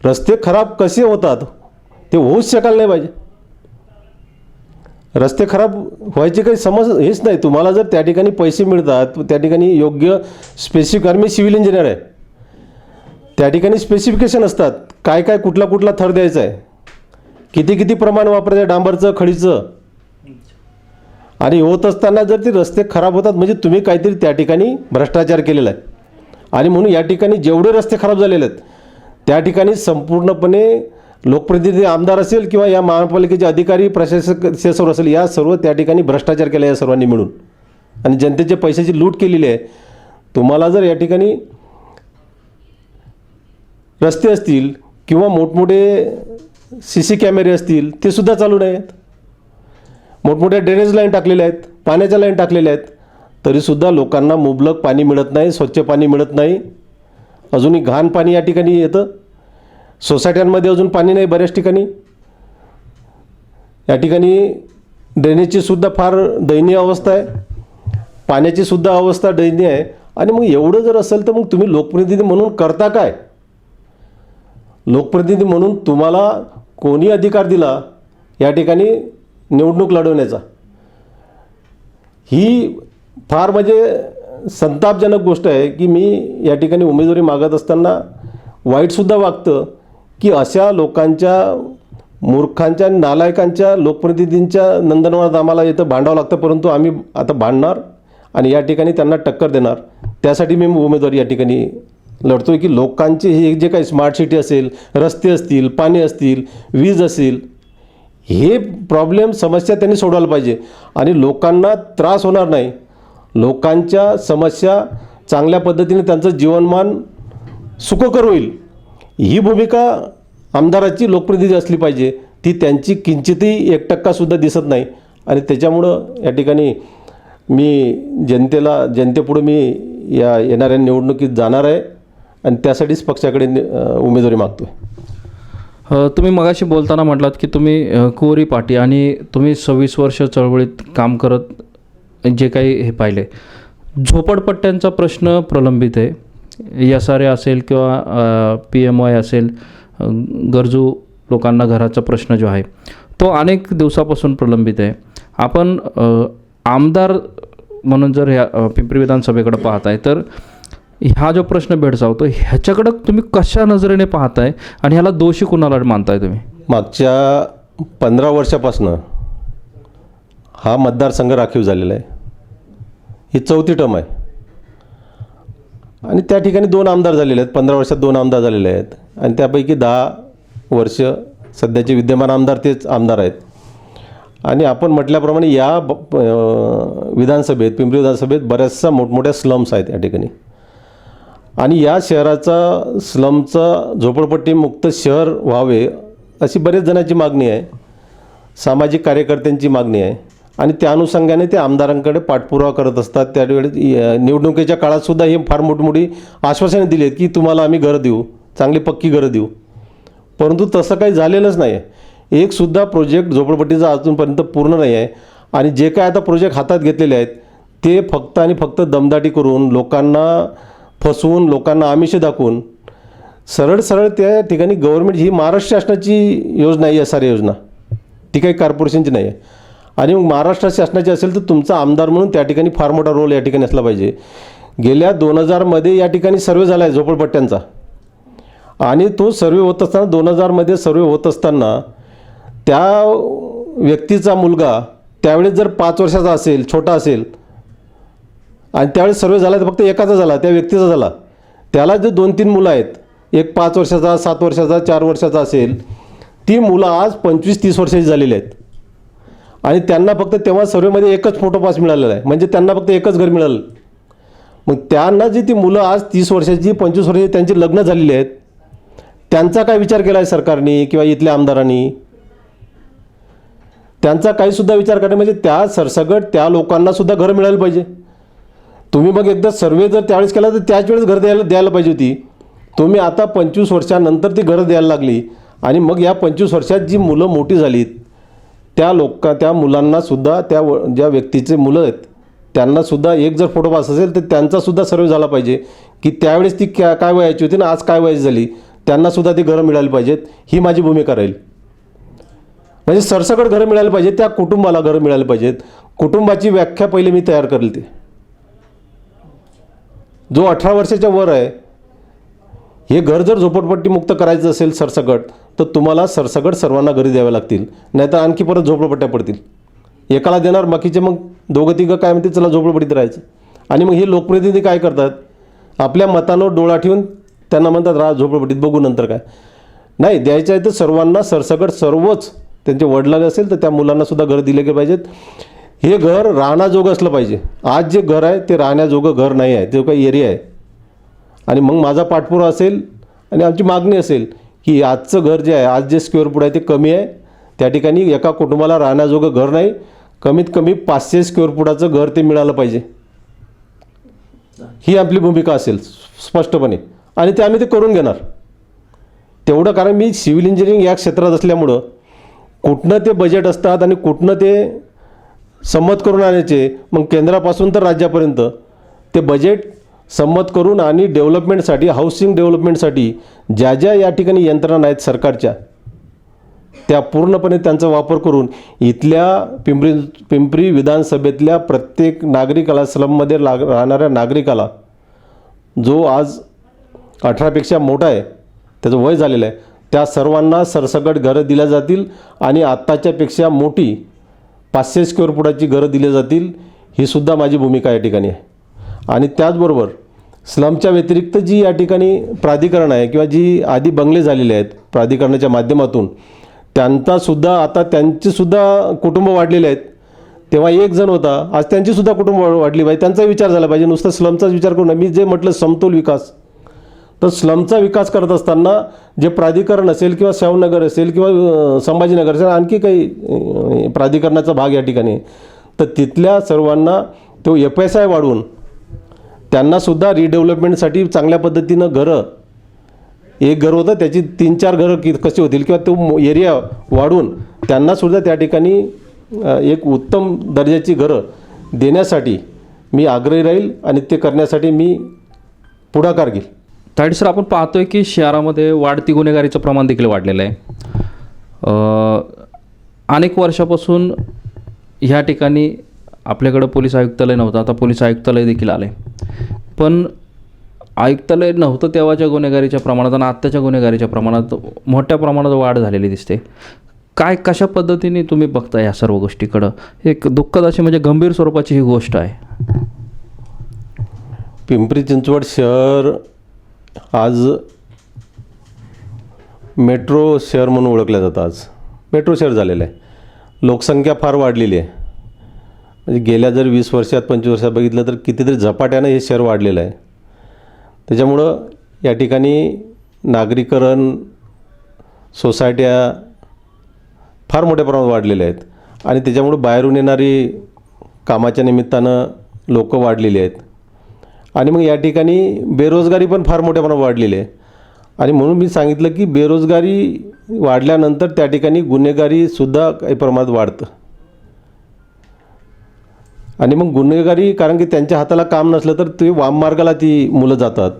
रस्ते खराब कसे होतात ते होऊच शकायला नाही पाहिजे. रस्ते खराब व्हायची काही हेच नाही. तुम्हाला जर त्या ठिकाणी पैसे मिळतात, त्या ठिकाणी योग्य स्पेसिफिक, मी सिव्हिल इंजिनियर आहे, त्या ठिकाणी स्पेसिफिकेशन असतात काय काय कुठला थर द्यायचा आहे, किती प्रमाण वापरायचं आहे डांबरचं खडीचं. आणि होत असताना जर ते रस्ते खराब होतात म्हणजे तुम्ही काहीतरी त्या ठिकाणी भ्रष्टाचार केलेला आहे. आणि म्हणून या ठिकाणी जेवढे रस्ते खराब झालेले आहेत त्या ठिकाणी संपूर्णपणे लोकप्रतिनिधी आमदार असेल किंवा या महापालिकेचे अधिकारी प्रशासक सर्व असेल, या सर्व त्या ठिकाणी भ्रष्टाचार केला या सर्वांनी मिळून आणि जनतेच्या पैशाची लूट केलेली आहे. तुम्हाला जर या ठिकाणी रस्ते असतील किंवा मोठमोठे CC कॅमेरे असतील ते सुद्धा चालू नाही आहेत, मोठमोठ्या ड्रेनेज लाईन टाकलेल्या आहेत, पाण्याच्या लाईन टाकलेल्या आहेत, तरीसुद्धा लोकांना मुबलक पाणी मिळत नाही, स्वच्छ पाणी मिळत नाही. अजूनही घाण पाणी या ठिकाणी येतं. सोसायट्यांमध्ये अजून पाणी नाही बऱ्याच ठिकाणी. या ठिकाणी ड्रेनेजची सुद्धा फार दयनीय अवस्था आहे, पाण्याची सुद्धा अवस्था दयनीय आहे. आणि मग एवढं जर असेल तर मग तुम्ही लोकप्रतिनिधी म्हणून करता काय? लोकप्रतिनिधी म्हणून तुम्हाला कोणी अधिकार दिला या ठिकाणी निवडणूक लढवण्याचा? ही फार म्हणजे संतापजनक गोष्ट आहे की मी या ठिकाणी उमेदवारी मागत असताना वाईटसुद्धा वागतं की अशा लोकांच्या, मूर्खांच्या, नालायकांच्या लोकप्रतिनिधींच्या नंदनवनात आम्हाला इथं भांडावं लागतं. परंतु आम्ही आता भांडणार आणि या ठिकाणी त्यांना टक्कर देणार. त्यासाठी मी उमेदवारी या ठिकाणी लढतो की लोकांचे हे जे काही स्मार्ट सिटी असेल, रस्ते असतील, पाणी असतील, वीज असेल, हे प्रॉब्लेम समस्या त्यांनी सोडवायला पाहिजे आणि लोकांना त्रास होणार नाही. लोकांच्या समस्या चांगल्या पद्धतीने त्यांचं जीवनमान सुखकर होईल, ही भूमिका आमदाराची, लोकप्रतिनिधी असली पाहिजे. ती त्यांची किंचितही 1% दिसत नाही. आणि त्याच्यामुळं या ठिकाणी मी जनतेपुढं मी या येणाऱ्या निवडणुकीत जाणार आहे आणि त्यासाठीच पक्षाकडे उमेदवारी मागतो आहे. तुम्ही मगाशी बोलताना म्हटलात की तुम्ही कुंवरी पाटी आणि तुम्ही 26 वर्ष चळवळीत काम करत जे काही हे पाहिले, झोपडपट्ट्यांचा प्रश्न प्रलंबित आहे. SRA असेल किंवा PMY असेल, गरजू लोकांना घराचा प्रश्न जो आहे तो अनेक दिवसापासून प्रलंबित आहे. आपण आमदार म्हणून जर ह्या पिंपरी विधानसभेकडे पाहताय तर हा जो प्रश्न भेडसावतो ह्याच्याकडं तुम्ही कशा नजरेने पाहताय आणि ह्याला दोषी कुणाला मानताय तुम्ही? मागच्या 15 वर्षापासून हा मतदारसंघ राखीव झालेला आहे. ही 4थी टर्म आहे आणि त्या ठिकाणी 2 आमदार झालेले आहेत. 15 वर्षात 2 आमदार झालेले आहेत आणि त्यापैकी 10 वर्ष सध्याचे विद्यमान आमदार तेच आमदार आहेत. आणि आपण म्हटल्याप्रमाणे या विधानसभेत, पिंपरी विधानसभेत बऱ्याचशा मोठमोठ्या स्लम्स आहेत या ठिकाणी. आणि या शहराचा, स्लमचं झोपडपट्टीमुक्त शहर व्हावे अशी बरेच जणांची मागणी आहे, सामाजिक कार्यकर्त्यांची मागणी आहे. आणि त्या अनुषंगाने ते आमदारांकडे पाठपुरावा करत असतात. त्यावेळी निवडणुकीच्या काळातसुद्धा हे फार मोठी आश्वासने दिली आहेत की तुम्हाला आम्ही घरं देऊ, चांगली पक्की घरं देऊ. परंतु तसं काही झालेलंच नाही आहे. एकसुद्धा प्रोजेक्ट झोपडपट्टीचा अजूनपर्यंत पूर्ण नाही आहे. आणि जे काय आता प्रोजेक्ट हातात घेतलेले आहेत ते फक्त आणि फक्त दमदाटी करून, लोकांना फसवून, लोकांना आमिष दाखवून, सरळ त्या ठिकाणी गव्हर्नमेंट, ही महाराष्ट्र शासनाची योजना आहे, SRA योजना, ती काही कॉर्पोरेशनची नाही आहे. आणि मग महाराष्ट्र शासनाची असेल तर तुमचा आमदार म्हणून त्या ठिकाणी फार मोठा रोल या ठिकाणी असला पाहिजे. गेल्या 2000मध्ये या ठिकाणी सर्वे झाला आहे झोपडपट्ट्यांचा. आणि तो सर्वे होत असताना, 2000मध्ये सर्वे होत असताना त्या व्यक्तीचा मुलगा त्यावेळेस जर 5 वर्षाचा असेल, छोटा असेल, आणि त्यावेळेस सर्वे झाला तर फक्त एकाचा झाला, त्या व्यक्तीचा झाला. त्याला जे 2-3 मुलं आहेत, एक 5 वर्षाचा, 7 वर्षाचा, 4 वर्षाचा असेल, ती मुलं आज 25-30 वर्षाची झालेली आहेत. आणि त्यांना फक्त तेव्हा सर्वेमध्ये एकच फोटो पास मिळालेला आहे, म्हणजे त्यांना फक्त एकच घर मिळालं. मग त्यांना जी ती मुलं आज 30 वर्षाची, 25 वर्षाची त्यांची लग्न झालेली आहेत त्यांचा काय विचार केला आहे सरकारने किंवा इथल्या आमदारांनी? त्यांचा काहीसुद्धा विचार करणे म्हणजे त्या सरसकट त्या लोकांनासुद्धा घरं मिळायला पाहिजे. तुम्ही मग एकदा सर्वे जर त्यावेळेस केला तर त्याच वेळेस घर द्यायला पाहिजे होती. तुम्ही आता 25 वर्षानंतर ती घरं द्यायला लागली आणि मग या 25 वर्षात जी मुलं मोठी झालीत त्या मुलांनासुद्धा ज्या व्यक्तीचे मुलं आहेत त्यांनासुद्धा एक जर फोटो पास असेल तर त्यांचासुद्धा सर्वे झाला पाहिजे की त्यावेळेस ती काय वयाची होती ना आज काय वयाची झाली, त्यांनासुद्धा ती घरं मिळाली पाहिजेत. ही माझी भूमिका राहील. म्हणजे सरसकट घरं मिळायला पाहिजे, त्या कुटुंबाला घरं मिळायला पाहिजेत. कुटुंबाची व्याख्या पहिले मी तयार करेल. ते जो 18 वर्षाच्या वर आहे हे घर जर झोपडपट्टीमुक्त करायचं असेल सरसकट तर तुम्हाला सरसकट सर्वांना घरी द्यावे लागतील, नाहीतर आणखी परत झोपडपट्ट्या पडतील. एकाला देणार बाकीचे मग दोघं तिघं काय म्हणते चला झोपडपट्टीत राहायचं. आणि मग हे लोकप्रतिनिधी काय करतात, आपल्या मतांवर डोळा ठेवून त्यांना म्हणतात राहा झोपडपट्टीत, बघू नंतर काय. नाही, द्यायचं आहे तर सर्वांना सरसकट सर्वच त्यांचे वडिलांना असेल तर त्या मुलांनासुद्धा घर दिले गेले पाहिजेत. हे घर राहण्याजोगं असलं पाहिजे. आज जे घर आहे ते राहण्याजोगं घर नाही आहे, ते काही एरिया आहे. आणि मग माझा पाठपुरावा असेल आणि आमची मागणी असेल की आजचं घर जे आहे, आज जे स्क्वेअर फूट आहे ते कमी आहे. त्या ठिकाणी एका कुटुंबाला राहण्याजोगं घर नाही, कमीत कमी 500 स्क्वेअर फुटाचं घर ते मिळालं पाहिजे. ही आपली भूमिका असेल स्पष्टपणे आणि ते आम्ही ते करून घेणार. तेवढं कारण मी सिव्हिल इंजिनिअरिंग या क्षेत्रात असल्यामुळं कुठनं ते बजेट असतात आणि कुठनं ते संमत करून आणायचे, मग केंद्रापासून तर राज्यापर्यंत ते बजेट संमत करून आणि डेव्हलपमेंटसाठी, हाऊसिंग डेव्हलपमेंटसाठी ज्या ज्या या ठिकाणी यंत्रणा आहेत सरकारच्या, त्या पूर्णपणे त्यांचा वापर करून इथल्या पिंपरी विधानसभेतल्या प्रत्येक नागरिकाला, स्लममध्ये राहणाऱ्या नागरिकाला जो आज 18पेक्षा मोठा आहे, त्याचं वय झालेलं आहे, त्या सर्वांना सरसकट घरं दिल्या जातील आणि आत्ताच्यापेक्षा मोठी 500 स्क्वेअर फुटाची घरं दिली जातील. ही सुद्धा माझी भूमिका या ठिकाणी आहे. आणि त्याचबरोबर स्लमच्या व्यतिरिक्त जी या ठिकाणी प्राधिकरण आहे किंवा जी आधी बंगले झालेले आहेत प्राधिकरणाच्या माध्यमातून, त्यांचासुद्धा आता त्यांचीसुद्धा कुटुंब वाढलेले आहेत. तेव्हा एक जण होता, आज त्यांचीसुद्धा कुटुंब वाढली पाहिजे, त्यांचा विचार झाला पाहिजे. नुसतं स्लमचाच विचार करू नये. मी जे म्हटलं समतोल विकास, तर स्लमचा विकास करत असताना जे प्राधिकरण असेल किंवा शाहूनगर असेल किंवा संभाजीनगर असेल, आणखी काही प्राधिकरणाचा भाग या ठिकाणी, तर तिथल्या सर्वांना तो FSI वाढवून त्यांनासुद्धा रिडेव्हलपमेंटसाठी चांगल्या पद्धतीनं घरं, एक घर होतं त्याची 3-4 घरं कशी होतील किंवा तो एरिया वाढवून त्यांनासुद्धा त्या ठिकाणी एक उत्तम दर्जाची घरं देण्यासाठी मी आग्रही राहील आणि ते करण्यासाठी मी पुढाकार घेईल. तायडे सर, आपण पाहतोय की शहरामध्ये वाढती गुन्हेगारीचं प्रमाण देखील वाढलेलं आहे. अनेक वर्षापासून ह्या ठिकाणी आपल्याकडं पोलीस आयुक्तालय नव्हतं, आता पोलीस आयुक्तालय देखील आलं आहे. पण आयुक्तालय नव्हतं तेव्हाच्या गुन्हेगारीच्या प्रमाणात आणि आत्ताच्या गुन्हेगारीच्या प्रमाणात मोठ्या प्रमाणात वाढ झालेली दिसते. कशा पद्धतीने तुम्ही बघता या सर्व गोष्टीकडं? एक दुःखद अशी म्हणजे गंभीर स्वरूपाची ही गोष्ट आहे. पिंपरी चिंचवड शहर आज मेट्रो शहर म्हणून ओळखलं जातं. आज मेट्रो शहर झालेलं आहे. लोकसंख्या फार वाढलेली आहे. म्हणजे गेल्या जर 20 वर्षात 25 वर्षात बघितलं तर कितीतरी झपाट्यानं हे शहर वाढलेलं आहे. त्याच्यामुळं या ठिकाणी नागरीकरण, सोसायट्या फार मोठ्या प्रमाणात वाढलेल्या आहेत आणि त्याच्यामुळं बाहेरून येणारी कामाच्या निमित्तानं लोक वाढलेली आहेत. आणि मग या ठिकाणी बेरोजगारी पण फार मोठ्या प्रमाणात वाढलेली आहे. आणि म्हणून मी सांगितलं की बेरोजगारी वाढल्यानंतर त्या ठिकाणी गुन्हेगारीसुद्धा काही प्रमाणात वाढतं. आणि मग गुन्हेगारी, कारण की त्यांच्या हाताला काम नसलं तर ते वाममार्गाला ती मुलं जातात.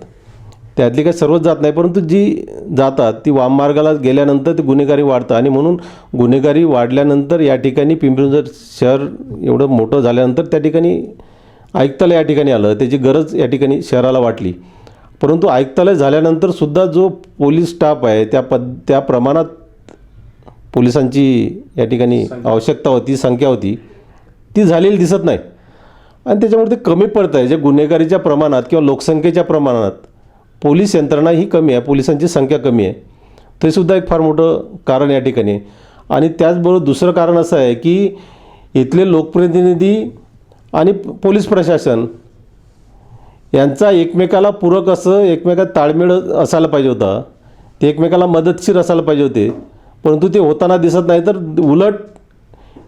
त्यातली काही सर्वच जात नाही, परंतु जी जातात ती वाममार्गाला गेल्यानंतर ते गुन्हेगारी वाढतं. आणि म्हणून गुन्हेगारी वाढल्यानंतर या ठिकाणी पिंपरी चिंचवड शहर एवढं मोठं झाल्यानंतर त्या ठिकाणी आयुक्तालय या ठिकाणी आलं, त्याची गरज या ठिकाणी शहराला वाटली. परंतु आयुक्तालय झाल्यानंतरसुद्धा जो पोलीस स्टाफ आहे त्या प्रमाणात पोलिसांची या ठिकाणी आवश्यकता होती, संख्या होती, ती झालेली दिसत नाही. आणि त्याच्यामुळे ते कमी पडतं आहे. जे गुन्हेगारीच्या प्रमाणात किंवा लोकसंख्येच्या प्रमाणात पोलीस यंत्रणा ही कमी आहे, पोलिसांची संख्या कमी आहे. ते सुद्धा एक फार मोठं कारण या ठिकाणी आहे. आणि त्याचबरोबर दुसरं कारण असं आहे की इथले लोकप्रतिनिधी आणि पोलीस प्रशासन यांचा एकमेकाला पूरक असं, एकमेकात ताळमेळ असायला पाहिजे होता. ते एकमेकाला मदतशीर असायला पाहिजे होते, परंतु ते होताना दिसत नाही. तर उलट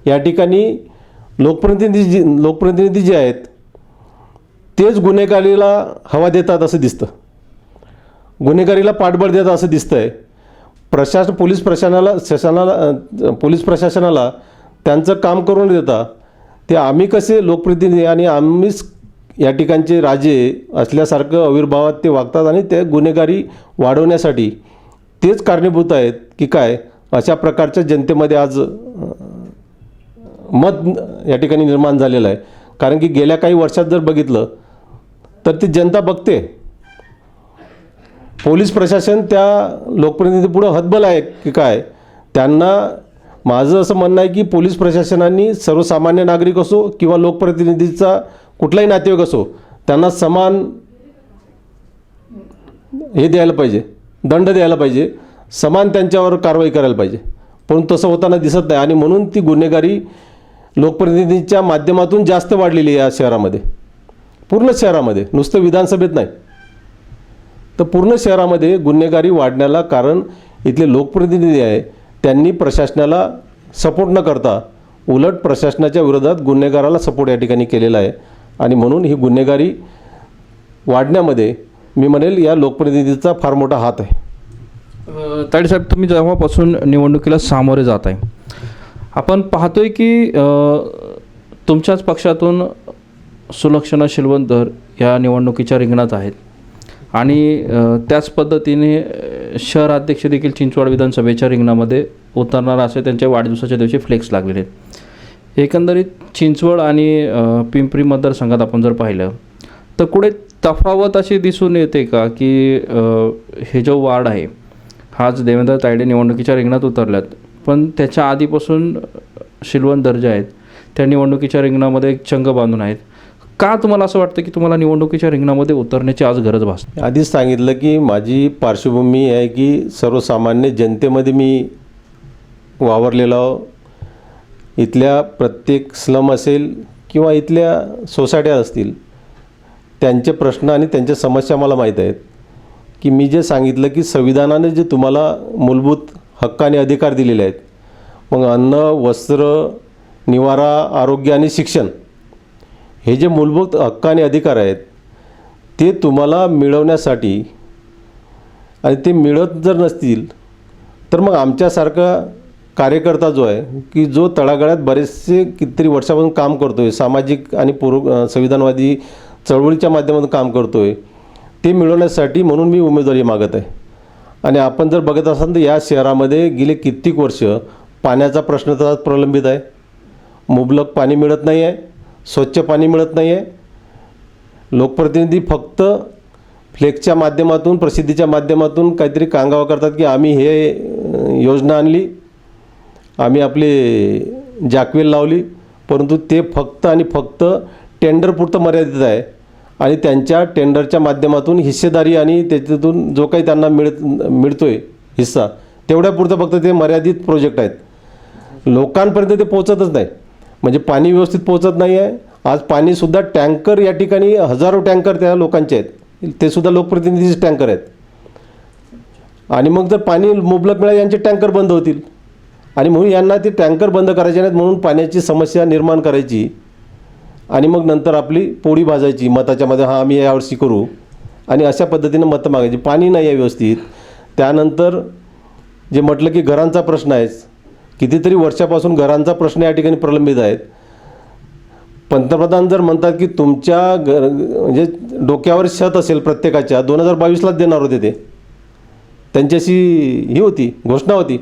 या ठिकाणी लोकप्रतिनिधी जे आहेत तेच गुन्हेगारीला हवा देतात असं दिसतं, गुन्हेगारीला पाठबळ देतात असं दिसतं आहे. पोलीस प्रशासनाला त्यांचं काम करून देता ते आम्ही कसे लोकप्रतिनिधी आणि आम्हीच या ठिकाणचे राजे असल्यासारखं आविर्भावात ते वागतात आणि ते गुन्हेगारी वाढवण्यासाठी तेच कारणीभूत आहेत की काय, अशा प्रकारच्या जनतेमध्ये आज मत या ठिकाणी निर्माण झालेलं आहे. कारण की गेल्या काही वर्षात जर बघितलं तर ती जनता बघते पोलीस प्रशासन त्या लोकप्रतिनिधीपुढं हतबल आहे की काय. त्यांना माझं असं म्हणणं आहे की पोलीस प्रशासनाने सर्वसामान्य नागरिक असो किंवा लोकप्रतिनिधीचा कुठलाही नातेवाईक असो त्यांना समान हे द्यायला पाहिजे, दंड द्यायला पाहिजे, समान त्यांच्यावर कारवाई करायला पाहिजे. पण तसं होताना दिसत नाही आणि म्हणून ती गुन्हेगारी लोकप्रतिनिधींच्या माध्यमातून जास्त वाढलेली आहे या शहरामध्ये, पूर्ण शहरामध्ये, नुसतं विधानसभेत नाही तर पूर्ण शहरामध्ये गुन्हेगारी वाढण्याला कारण इथले लोकप्रतिनिधी आहे. त्यांनी प्रशासनाला सपोर्ट न करता उलट प्रशासनाच्या विरोधात गुन्हेगाराला सपोर्ट या ठिकाणी केलेला आहे आणि म्हणून ही गुन्हेगारी वाढण्यामध्ये मी म्हणेल या लोकप्रतिनिधीचा फार मोठा हात आहे. तायडे साहेब, तुम्ही जेव्हापासून निवडणुकीला सामोरे जात आहे, आपण पाहतोय की तुमच्याच पक्षातून सुलक्षणा शिलवंतर या निवडणुकीच्या रिंगणात आहेत आणि त्याच पद्धतीने शहराध्यक्ष देखील चिंचवड विधानसभेच्या रिंगणामध्ये उतरणार असे त्यांच्या वाढदिवसाच्या दिवशी फ्लेक्स लागलेले आहेत. एकंदरीत चिंचवड आणि पिंपरी मतदारसंघात आपण जर पाहिलं तर कुठे तफावत अशी दिसून येते का की हे जो वार्ड आहे हाच देवेंद्र तायडे निवडणुकीच्या रिंगणात उतरल्यात, पण त्याच्या आधीपासून शिलवंतर जे आहेत त्या निवडणुकीच्या रिंगणामध्ये एक चंग बांधून आहेत. का तुम्हाला असं वाटतं की तुम्हाला निवडणुकीच्या रिंगणामध्ये उतरण्याची आज गरज भासते? आधीच सांगितलं की माझी पार्श्वभूमी आहे की सर्वसामान्य जनतेमध्ये मी वावरलेलो, इथल्या प्रत्येक स्लम असेल किंवा इथल्या सोसायट्या असतील त्यांचे प्रश्न आणि त्यांच्या समस्या मला माहीत आहेत. की मी जे सांगितलं की संविधानाने जे तुम्हाला मूलभूत हक्क आणि अधिकार दिलेले आहेत, मग अन्न, वस्त्र, निवारा, आरोग्य आणि शिक्षण हे जे मूलभूत हक्क आणि अधिकार आहेत ते तुम्हाला मिळवण्यासाठी आणि ते मिळत जर नसतील तर मग आमच्यासारखा कार्यकर्ता जो आहे की जो तळागाळात बरेचसे कितीतरी वर्षापासून काम करतो आहे, सामाजिक आणि संविधानवादी चळवळीच्या माध्यमातून काम करतो आहे, ते मिळवण्यासाठी म्हणून मी उमेदवारी मागत आहे. आणि आपण जर बघत असाल तर या शहरामध्ये गेले कित्येक वर्ष पाण्याचा प्रश्न तर प्रलंबित आहे, मुबलक पाणी मिळत नाही आहे, स्वच्छ पाणी मिळत नाही आहे. लोकप्रतिनिधी फक्त फ्लेक्सच्या माध्यमातून, प्रसिद्धीच्या माध्यमातून काहीतरी कांगावा करतात की आम्ही हे योजना आणली, आम्ही आपली जाकवेल लावली, परंतु ते फक्त आणि फक्त टेंडरपुरतं मर्यादित आहे आणि त्यांच्या टेंडरच्या माध्यमातून हिस्सेदारी आणि त्याच्यातून जो काही त्यांना मिळतो आहे हिस्सा तेवढ्यापुरतं फक्त ते मर्यादित प्रोजेक्ट आहेत, लोकांपर्यंत ते पोचतच नाही. म्हणजे पाणी व्यवस्थित पोचत नाही आहे. आज पाणीसुद्धा टँकर या ठिकाणी हजारो टँकर त्या लोकांचे आहेत, ते सुद्धा लोकप्रतिनिधीचे टँकर आहेत. आणि मग जर पाणी मुबलक मिळाले यांचे टँकर बंद होतील आणि म्हणून यांना ते टँकर बंद करायचे नाहीत, म्हणून पाण्याची समस्या निर्माण करायची आणि मग नंतर आपली पोळी भाजायची मताच्या मध्ये, हां आम्ही यावर्षी करू आणि अशा पद्धतीनं मतं मागायची. पाणी नाही आहे व्यवस्थित. त्यानंतर जे म्हटलं की घरांचा प्रश्न आहे, कितीतरी वर्षापासून घरांचा प्रश्न या ठिकाणी प्रलंबित आहेत. पंतप्रधान जर म्हणतात की तुमच्या म्हणजे डोक्यावर छत असेल प्रत्येकाच्या 2022लाच देणार होते, ते त्यांच्याशी ही होती, घोषणा होती,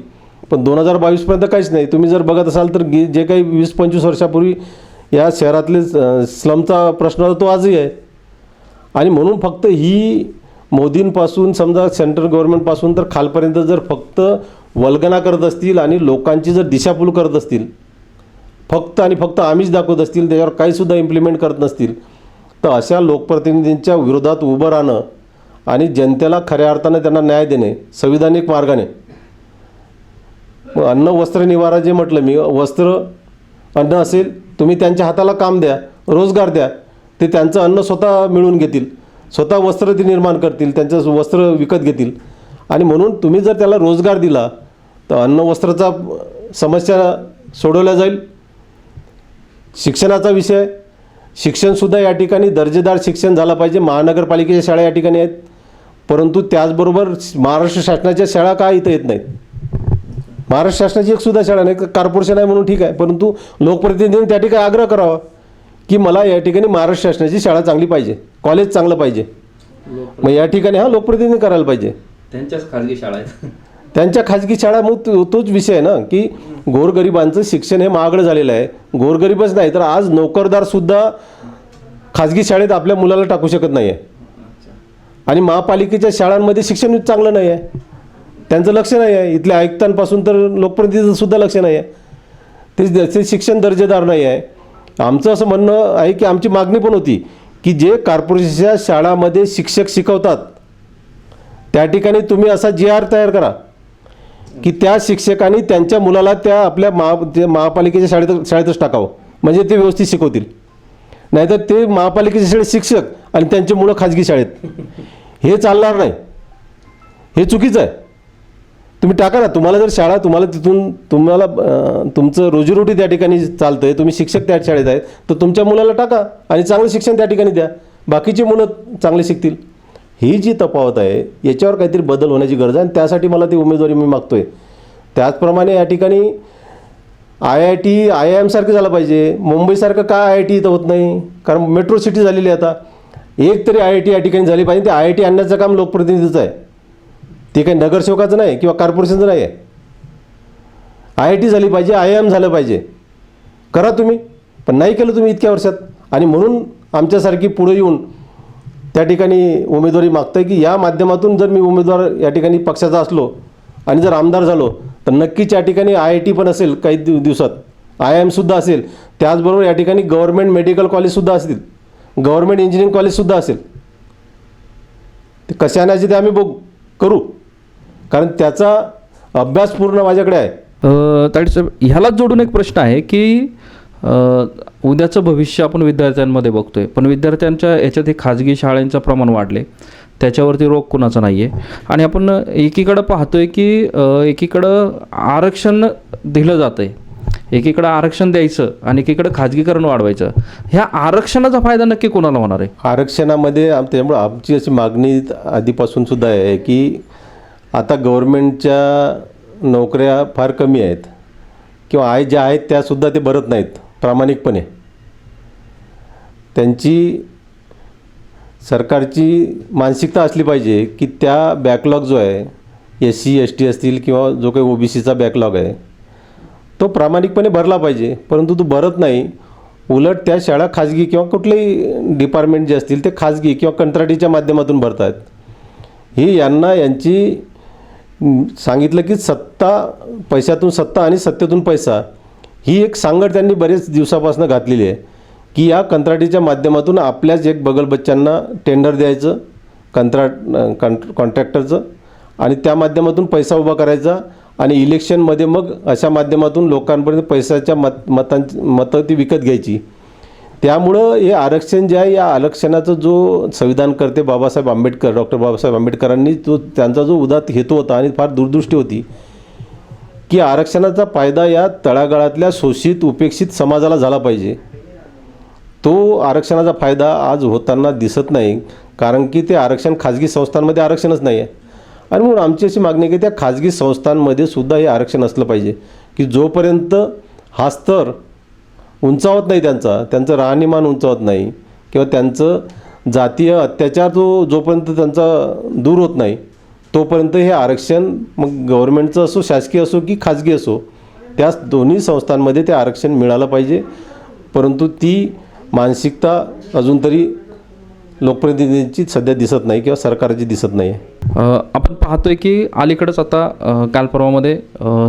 पण 2022पर्यंत काहीच नाही. तुम्ही जर बघत असाल तर जे काही 20-25 वर्षापूर्वी या शहरातले स्लमचा प्रश्न होता तो आजही आहे. आणि म्हणून फक्त ही मोदींपासून समजा सेंट्रल गव्हर्नमेंटपासून तर खालपर्यंत जर फक्त वल्गना करत असतील आणि लोकांची जर दिशाभूल करत असतील, फक्त आणि फक्त आम्हीच दाखवत असतील, त्याच्यावर काहीसुद्धा इम्प्लिमेंट करत नसतील, तर अशा लोकप्रतिनिधींच्या विरोधात उभं राहणं आणि जनतेला खऱ्या अर्थानं त्यांना न्याय देणे संविधानिक मार्गाने. अन्न, वस्त्र, निवारा जे म्हटलं मी, वस्त्र अन्न असेल, तुम्ही त्यांच्या हाताला काम द्या, रोजगार द्या, ते त्यांचं अन्न स्वतः मिळवून घेतील, स्वतः वस्त्र ते निर्माण करतील, त्यांचं वस्त्र विकत घेतील आणि म्हणून तुम्ही जर त्याला रोजगार दिला तर अन्न वस्त्राचा समस्या सोडवल्या जाईल. शिक्षणाचा विषय, शिक्षणसुद्धा या ठिकाणी दर्जेदार शिक्षण झालं पाहिजे. महानगरपालिकेच्या शाळा या ठिकाणी आहेत, परंतु त्याचबरोबर महाराष्ट्र शासनाच्या शाळा का इथं येत नाहीत? महाराष्ट्र शासनाची एकसुद्धा शाळा नाही. कॉर्पोरेशन आहे म्हणून ठीक आहे, परंतु लोकप्रतिनिधींनी त्या ठिकाणी आग्रह करावा की मला या ठिकाणी महाराष्ट्र शासनाची शाळा चांगली पाहिजे, कॉलेज चांगलं पाहिजे. मग या ठिकाणी लोकप्रतिनिधी करायला पाहिजे. त्यांच्याच खाजगी शाळा आहेत. त्यांच्या खाजगी शाळा, मग तोच विषय आहे ना की गोरगरिबांचं शिक्षण हे महागडं झालेलं आहे. गोरगरीबच नाही तर आज नोकरदारसुद्धा खाजगी शाळेत आपल्या मुलाला टाकू शकत नाही आहे. आणि महापालिकेच्या शाळांमध्ये शिक्षण चांगलं नाही आहे, त्यांचं लक्ष नाही आहे. इथल्या आयुक्तांपासून तर लोकप्रतिनिधींचंसुद्धा लक्ष नाही आहे. ते शिक्षण दर्जेदार नाही आहे. आमचं असं म्हणणं आहे की आमची मागणी पण होती की जे कॉर्पोरेशनच्या शाळामध्ये शिक्षक शिकवतात त्या ठिकाणी तुम्ही असा GR तयार करा की त्या शिक्षकांनी त्यांच्या मुलाला त्या आपल्या महापालिकेच्या शाळेतच टाकावं, म्हणजे ते व्यवस्थित शिकवतील. नाहीतर ते महापालिकेच्या शाळेत शिक्षक आणि त्यांची मुलं खाजगी शाळेत, हे चालणार नाही. हे चुकीचं आहे. तुम्ही टाका ना. तुम्हाला जर शाळा, तुम्हाला तुमचं रोजीरोटी त्या ठिकाणी चालतं आहे, तुम्ही शिक्षक त्या शाळेत आहेत, तर तुमच्या मुलाला टाका आणि चांगलं शिक्षण त्या ठिकाणी द्या. बाकीची मुलं चांगले शिकतील. ही जी तफावत आहे याच्यावर काहीतरी बदल होण्याची गरज आहे आणि त्यासाठी मला ती उमेदवारी मी मागतोय. त्याचप्रमाणे या ठिकाणी IIT IIM सारखं झालं पाहिजे. मुंबईसारखं का IIT इथं होत नाही? कारण मेट्रो सिटी झालेली आहे आता. एक तरी IIT या ठिकाणी झाली पाहिजे. ते IIT आणण्याचं काम लोकप्रतिनिधीचं आहे, ते काही नगरसेवकाचं नाही किंवा कॉर्पोरेशनचं नाही आहे. IIT झाली पाहिजे, IIM झालं पाहिजे. करा तुम्ही, पण नाही केलं तुम्ही इतक्या वर्षात. आणि म्हणून आमच्यासारखी पुढे येऊन त्या ठिकाणी उमेदवारी मागतोय की या माध्यमातून जर मी उमेदवार या ठिकाणी पक्षाचा असलो आणि जर आमदार झालो तर नक्कीच या ठिकाणी IIT पण असेल काही दिवसात, IIMसुद्धा असेल. त्याचबरोबर या ठिकाणी गव्हर्नमेंट मेडिकल कॉलेजसुद्धा असतील, गव्हर्नमेंट इंजिनिअरिंग कॉलेजसुद्धा असेल. ते कसे आणायचे ते आम्ही करू, कारण त्याचा अभ्यास पूर्ण माझ्याकडे आहे. तायडे साहेब, ह्यालाच जोडून एक प्रश्न आहे की उद्याचं भविष्य आपण विद्यार्थ्यांमध्ये बघतोय, पण विद्यार्थ्यांच्या याच्यात हे खाजगी शाळांचं प्रमाण वाढले, त्याच्यावरती रोख कुणाचा नाही आहे. आणि आपण एकीकडं पाहतोय की एकीकडं आरक्षण दिलं जातं आहे, एकीकडं आरक्षण द्यायचं आणि एकीकडं खाजगीकरण वाढवायचं. ह्या आरक्षणाचा फायदा नक्की कोणाला होणार आहे? आरक्षणामध्ये त्यामुळे आमची अशी मागणी आधीपासून सुद्धा आहे की आता गव्हर्नमेंटच्या नोकऱ्या फार कमी आहेत किंवा ज्या आहेत त्यासुद्धा ते भरत नाहीत प्रामाणिकपणे. त्यांची सरकारची मानसिकता असली पाहिजे की त्या बॅकलॉग जो आहे SC ST असतील किंवा जो काही OBCचा बॅकलॉग आहे तो प्रामाणिकपणे भरला पाहिजे. परंतु तो भरत नाही. उलट त्या शाळा खाजगी किंवा कुठलेही डिपार्टमेंट जे असतील ते खाजगी किंवा कंत्राटीच्या माध्यमातून भरतात. ही यांची सांगितलं की सत्ता, पैशातून सत्ता आणि सत्तेतून पैसा, ही एक सांगड त्यांनी बरेच दिवसापासून घातलेली आहे की या कंत्राटीच्या माध्यमातून आपल्याच एक बगलबच्च्यांना टेंडर द्यायचं कॉन्ट्रॅक्टरचं आणि त्या माध्यमातून पैसा उभा करायचा आणि इलेक्शनमध्ये मग अशा माध्यमातून लोकांपर्यंत पैशाच्या मतं ती विकत घ्यायची. त्यामुळं हे आरक्षण जे आहे, या आरक्षणाचा जो संविधानकर्ते डॉक्टर बाबासाहेब आंबेडकरांनी त्यांचा जो उदात्त हेतू होता आणि फार दूरदृष्टी होती की आरक्षणाचा फायदा या तळागाळातल्या शोषित उपेक्षित समाजाला झाला पाहिजे, तो आरक्षणाचा फायदा आज होताना दिसत नाही. कारण की ते आरक्षण खाजगी संस्थांमध्ये आरक्षणच नाही आहे. आणि म्हणून आमची अशी मागणी आहे की त्या खाजगी संस्थांमध्ये सुद्धा हे आरक्षण असलं पाहिजे की जोपर्यंत हा स्तर उंचावत नाही, त्यांचं राहणीमान उंचावत नाही किंवा त्यांचं जातीय अत्याचार जोपर्यंत त्यांचा दूर होत नाही तोपर्यंत हे आरक्षण, मग गव्हर्नमेंटचं असो, शासकीय असो की खाजगी असो, त्या दोन्ही संस्थांमध्ये ते आरक्षण मिळालं पाहिजे. परंतु ती मानसिकता अजून तरी लोकप्रतिनिधींची सध्या दिसत नाही किंवा सरकारची दिसत नाही आहे. आपण पाहतोय की अलीकडंच आता कालपर्वामध्ये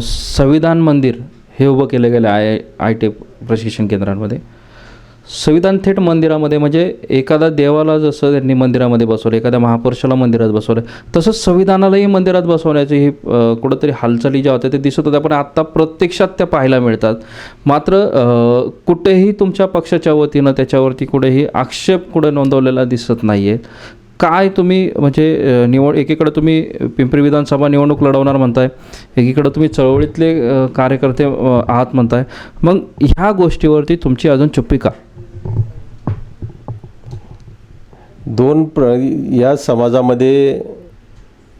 संविधान मंदिर हे उभं केलं गेलं आहे IIT प्रशिक्षण केंद्रांमध्ये. संविधान थेट मंदिरामध्ये, म्हणजे एखादा देवाला जसं त्यांनी मंदिरामध्ये बसवलं, एखाद्या महापुरुषाला मंदिरात बसवलं, तसंच संविधानालाही मंदिरात बसवण्याची ही कुठंतरी हालचाली ज्या होत्या ते दिसत होत्या, पण आत्ता प्रत्यक्षात त्या पाहायला मिळतात. मात्र कुठेही तुमच्या पक्षाच्या वतीनं त्याच्यावरती कुठेही आक्षेप नोंदवलेला दिसत नाही आहे. काय तुम्ही म्हणजे एकीकडे तुम्ही पिंपरी विधानसभा निवडणूक लढवणार म्हणताय, एकीकडे तुम्ही चळवळीतले कार्यकर्ते आहात म्हणताय, मग ह्या गोष्टीवरती तुमची अजून चुप्पी का? या समाजामध्ये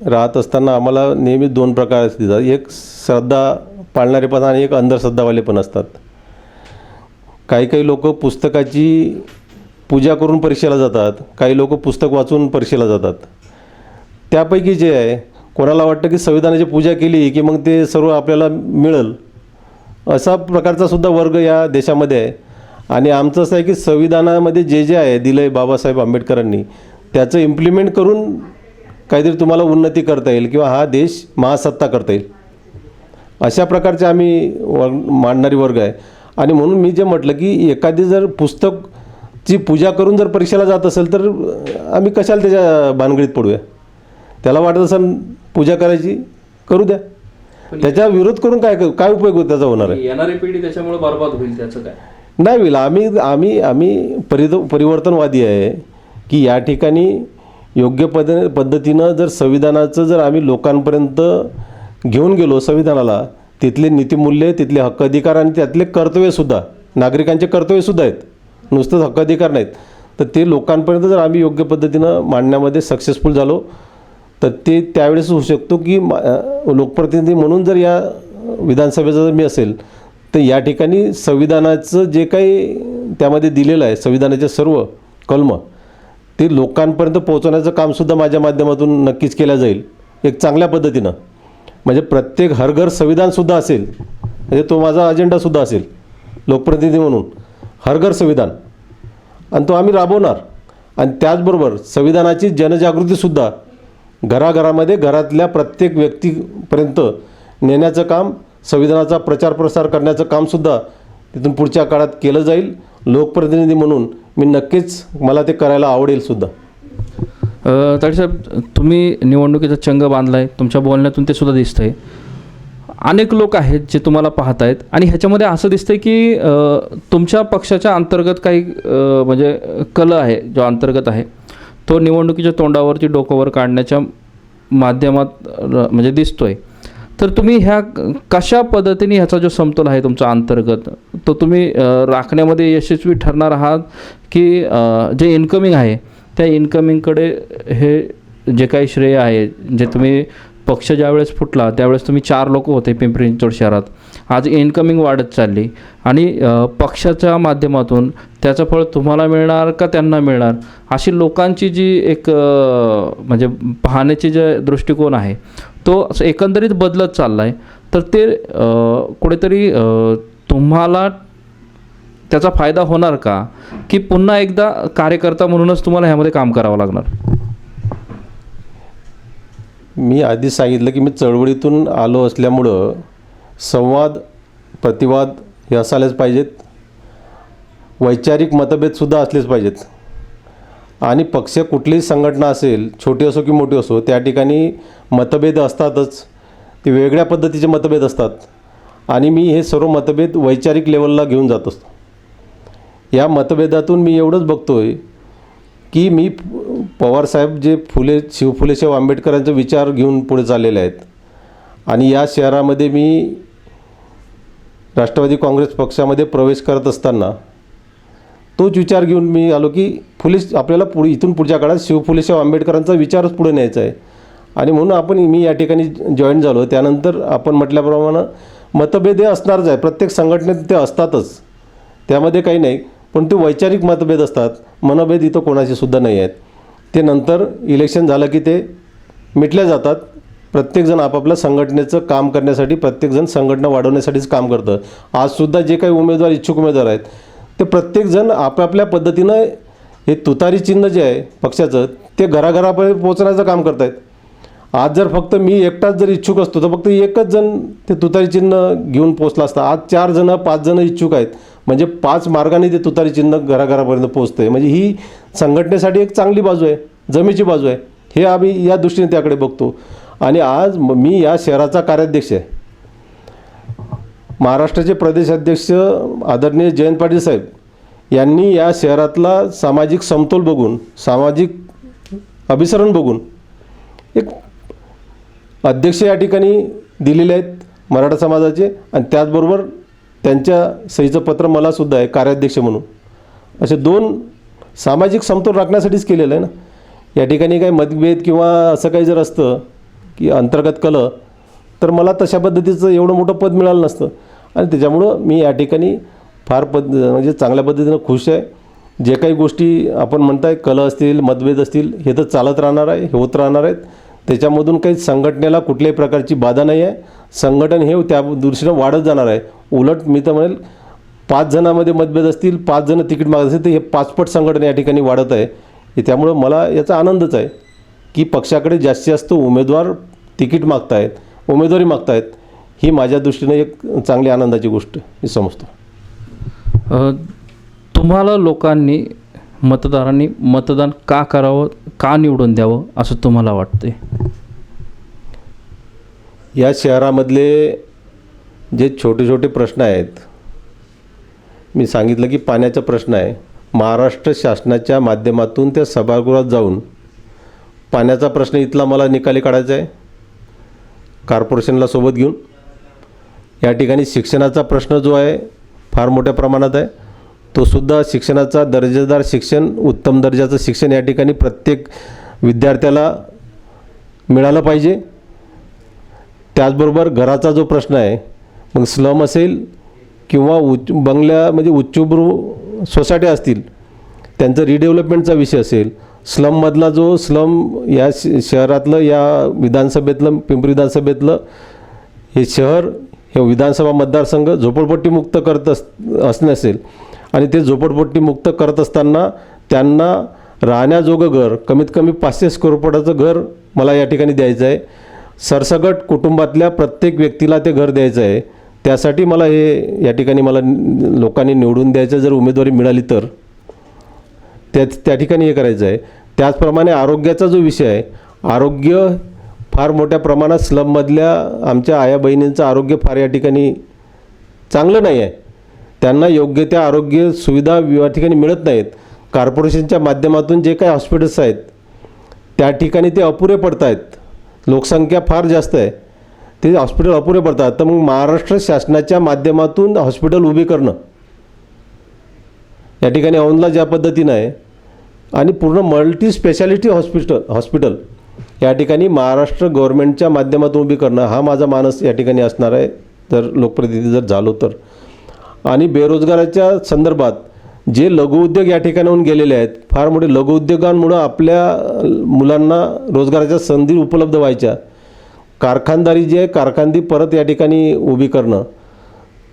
राहत असताना आम्हाला नेहमी दोन प्रकार दिसतात. एक श्रद्धा पाळणारे पण आणि एक अंधश्रद्धावाले पण असतात. काही लोक पुस्तकाची पूजा करून परीक्षेला जातात, काही लोक पुस्तक वाचून परीक्षेला जातात. त्यापैकी जे आहे, कोणाला वाटतं की संविधानाची पूजा केली की मग ते सर्व आपल्याला मिळेल, असा प्रकारचा सुद्धा वर्ग या देशामध्ये आहे. आणि आमचं असं आहे की संविधानामध्ये जे आहे दिलं आहे बाबासाहेब आंबेडकरांनी, त्याचं इम्प्लिमेंट करून काहीतरी तुम्हाला उन्नती करता येईल किंवा हा देश महासत्ता करता येईल, अशा प्रकारचे आम्ही मांडणारी वर्ग आहे. आणि म्हणून मी जे म्हटलं की एखादी जर पुस्तकची पूजा करून जर परीक्षेला जात असेल तर आम्ही कशाला त्याच्या भानगडीत पडूया. त्याला वाटत असेल पूजा करायची, करू द्या. त्याच्या विरोध करून काय उपयोग त्याचा होणार आहे? येणारी पिढी त्याच्यामुळे बरबाद होईल, त्याचं काय नाही होईल. आम्ही परिवर्तनवादी आहे की या ठिकाणी योग्य पद्धतीनं जर संविधानाचं जर आम्ही लोकांपर्यंत घेऊन गेलो, संविधानाला तिथले नीतिमूल्य, तिथले हक्क अधिकार आणि त्यातले कर्तव्यसुद्धा, नागरिकांचे कर्तव्यसुद्धा आहेत, नुसतंच हक्क अधिकार नाहीत, तर ते लोकांपर्यंत जर आम्ही योग्य पद्धतीनं मांडण्यामध्ये सक्सेसफुल झालो तर ते त्यावेळेस होऊ शकतो की लोकप्रतिनिधी म्हणून जर या विधानसभेचा जर मी असेल तर या ठिकाणी संविधानाचं जे काही त्यामध्ये दिलेलं आहे, संविधानाचे सर्व कलमं ते लोकांपर्यंत पोहोचवण्याचं कामसुद्धा माझ्या माध्यमातून नक्कीच केलं जाईल एक चांगल्या पद्धतीनं. म्हणजे प्रत्येक हरघर संविधानसुद्धा असेल, म्हणजे तो माझा अजेंडासुद्धा असेल लोकप्रतिनिधी म्हणून, हरघर संविधान, आणि तो आम्ही राबवणार. आणि त्याचबरोबर संविधानाची जनजागृतीसुद्धा घराघरामध्ये, घरातल्या प्रत्येक व्यक्तीपर्यंत नेण्याचं काम, संविधानाचा प्रचार प्रसार करण्याचं कामसुद्धा तिथून पुढच्या काळात केलं जाईल. लोकप्रतिनिधी म्हणून मी नक्कीच मला ते करायला आवडेलसुद्धा. ताडेसाहेब, तुम्ही निवडणुकीचा चंग बांधला आहे, तुमच्या बोलण्यातून ते सुद्धा दिसतं आहे. अनेक लोक आहेत जे तुम्हाला पाहत आहेत आणि ह्याच्यामध्ये असं दिसतं की तुमच्या पक्षाच्या अंतर्गत काही म्हणजे कल आहे, जो अंतर्गत आहे तो निवडणुकीच्या तोंडावरती डोकंवर काढण्याच्या माध्यमात म्हणजे दिसतो आहे. तर तुम्ही ह्या कशा पद्धतीने ह्याचा जो समतोल आहे तुमचा अंतर्गत, तो तुम्ही राखण्यामध्ये यशस्वी ठरणार आहात की जे इन्कमिंग आहे त्या इन्कमिंगकडे हे जे काही श्रेय आहे, जे तुम्ही पक्ष ज्यावेळेस फुटला त्यावेळेस तुम्ही 4 लोक होते पिंपरी चिंचवड शहरात, आज इन्कमिंग वाढत चालली आणि पक्षाच्या माध्यमातून त्याचं फळ तुम्हाला मिळणार का त्यांना मिळणार, अशी लोकांची जी एक म्हणजे पाहण्याची जे दृष्टिकोन आहे तो एकंदरीत बदलत चालला आहे. तर ते कुठेतरी तुम्हाला त्याचा फायदा होणार का, की पुन्हा एकदा कार्यकर्ता म्हणूनच तुम्हाला ह्यामध्ये काम करावं लागणार? मी आधी सांगितलं की मी चळवळीतून आलो असल्यामुळं संवाद, प्रतिवाद हे असायलाच पाहिजेत, वैचारिक मतभेदसुद्धा असलेच पाहिजेत. आणि पक्ष कुठलीही संघटना असेल, छोटी असो की मोठी असो, त्या ठिकाणी मतभेद असतातच. ते वेगळ्या पद्धतीचे मतभेद असतात आणि मी हे सर्व मतभेद वैचारिक लेवलला घेऊन जात असतो. या मतभेदातून मी एवढंच बघतो आहे की मी पवारसाहेब जे शिवशाहू आंबेडकरांचे विचार घेऊन पुढे चाललेले आहेत आणि या शहरामध्ये मी राष्ट्रवादी काँग्रेस पक्षामध्ये प्रवेश करत असताना तोच विचार घेऊन मी आलो की आपल्याला इथून पुढच्या काळात शिवशाहू आंबेडकरांचा विचारच पुढे न्यायचा आहे. आणि म्हणून मी या ठिकाणी जॉईन झालो. त्यानंतर आपण म्हटल्याप्रमाणे मतभेद हे असणारच आहे, प्रत्येक संघटनेत ते असतातच, त्यामध्ये काही नाही. पण ते वैचारिक मतभेद असतात, मनभेद इथं कोणाचे सुद्धा नाही आहेत. ते नंतर इलेक्शन झालं की ते मिटल्या जातात. प्रत्येकजण आपापल्या संघटनेचं काम करण्यासाठी, प्रत्येकजण संघटना वाढवण्यासाठीच काम करतं. आजसुद्धा जे काही उमेदवार, इच्छुक उमेदवार आहेत ते प्रत्येकजण आपापल्या पद्धतीनं हे तुतारी चिन्ह जे आहे पक्षाचं ते घराघरापर्यंत पोहोचण्याचं काम करत आहेत. आज जर फक्त मी एकटाच जर इच्छुक असतो तर फक्त एकच जण ते तुतारी चिन्ह घेऊन पोचला असता. आज 4 जण 5 जण इच्छुक आहेत, म्हणजे 5 मार्गाने ते तुतारी चिन्ह घराघरापर्यंत पोचतं आहे. म्हणजे ही संघटनेसाठी एक चांगली बाजू आहे, जमेची बाजू आहे. हे आम्ही या दृष्टीने त्याकडे बघतो. आणि आज मी या शहराचा कार्याध्यक्ष आहे. महाराष्ट्राचे प्रदेशाध्यक्ष आदरणीय जयंत पाटील साहेब यांनी या शहरातला सामाजिक समतोल बघून, सामाजिक अभिसरण बघून एक अध्यक्ष या ठिकाणी दिलेले आहेत मराठा समाजाचे, आणि त्याचबरोबर त्यांच्या सहीचं पत्र मलासुद्धा आहे कार्याध्यक्ष म्हणून. असे 2 सामाजिक समतोल राखण्यासाठीच केलेलं आहे ना. या ठिकाणी काही मतभेद किंवा असं काही जर असतं की अंतर्गत कलह, तर मला तशा पद्धतीचं एवढं मोठं पद मिळालं नसतं. आणि त्याच्यामुळं मी या ठिकाणी फार म्हणजे चांगल्या पद्धतीनं खुश आहे. जे काही गोष्टी आपण म्हणताय कलह असतील, मतभेद असतील, हे तर चालत राहणार आहे, हे होत राहणार आहेत. त्याच्यामधून काही संघटनेला कुठल्याही प्रकारची बाधा नाही आहे. संघटन हे त्या दृष्टीनं वाढत जाणार आहे. उलट मी तर म्हणेल 5 जणांमध्ये मतभेद असतील, 5 जण तिकीट मागत असतील, तर हे 5 पट संघटन या ठिकाणी वाढत आहे. त्यामुळं मला याचा आनंदच आहे की पक्षाकडे जास्तीत जास्त उमेदवार तिकीट मागतायत, उमेदवारी मागतायत. ही माझ्या दृष्टीनं एक चांगली आनंदाची गोष्ट मी समजतो. तुम्हाला लोकांनी, मतदारांनी मतदान का करावं, का निवडून द्यावं असं तुम्हाला वाटते? या शहरामधले जे छोटे छोटे प्रश्न आहेत, मी सांगितलं की पाण्याचा प्रश्न आहे. महाराष्ट्र शासनाच्या माध्यमातून त्या सभागृहात जाऊन पाण्याचा प्रश्न इथला मला निकाली काढायचा आहे, कॉर्पोरेशनला सोबत घेऊन. या ठिकाणी शिक्षणाचा प्रश्न जो आहे फार मोठ्या प्रमाणात आहे. तो सुद्धा शिक्षणाचा दर्जेदार शिक्षण, उत्तम दर्जाचं शिक्षण या ठिकाणी प्रत्येक विद्यार्थ्याला मिळालं पाहिजे. त्याचबरोबर घराचा जो प्रश्न आहे, मग स्लम असेल किंवा बंगल्या म्हणजे उच्चभ्रू सोसायट्या असतील, त्यांचं रिडेव्हलपमेंटचा विषय असेल, स्लममधला जो स्लम या शहरातलं, या विधानसभेतलं, पिंपरी विधानसभेतलं हे शहर, हे विधानसभा मतदारसंघ झोपडपट्टीमुक्त करत असणे असेल, आणि ते झोपडपट्टीमुक्त करत असताना त्यांना राहण्याजोगं घर, कमीत कमी 500 स्क्वेअर फुटाचं घर मला या ठिकाणी द्यायचं आहे. सरसकट कुटुंबातल्या प्रत्येक व्यक्तीला ते घर द्यायचं आहे. त्यासाठी मला हे या ठिकाणी मला लोकांनी निवडून द्यायचं, जर उमेदवारी मिळाली तर त्या ठिकाणी हे करायचं आहे. त्याचप्रमाणे आरोग्याचा जो विषय आहे, आरोग्य फार मोठ्या प्रमाणात स्लममधल्या आमच्या आया बहिणींचं आरोग्य फार या ठिकाणी चांगलं नाही आहे. त्यांना योग्य त्या आरोग्य सुविधा या ठिकाणी मिळत नाहीत. कॉर्पोरेशनच्या माध्यमातून जे काही हॉस्पिटल्स आहेत त्या ठिकाणी ते अपुरे पडत आहेत. लोकसंख्या फार जास्त आहे, ते हॉस्पिटल अपुरे पडतात. तर मग महाराष्ट्र शासनाच्या माध्यमातून हॉस्पिटल उभी करणं या ठिकाणी औंधला ज्या पद्धतीनं आहे, आणि पूर्ण मल्टी स्पेशालिटी हॉस्पिटल या ठिकाणी महाराष्ट्र गव्हर्नमेंटच्या माध्यमातून उभी करणं हा माझा मानस या ठिकाणी असणार आहे, जर लोकप्रतिनिधी जर झालो तर. आणि बेरोजगाराच्या संदर्भात जे लघुउद्योग या ठिकाणाहून गेलेले आहेत, फार मोठे लघुउद्योगांमुळं आपल्या मुलांना रोजगाराच्या संधी उपलब्ध व्हायच्या. कारखानदारी जी आहे, कारखानदी परत या ठिकाणी उभी करणं,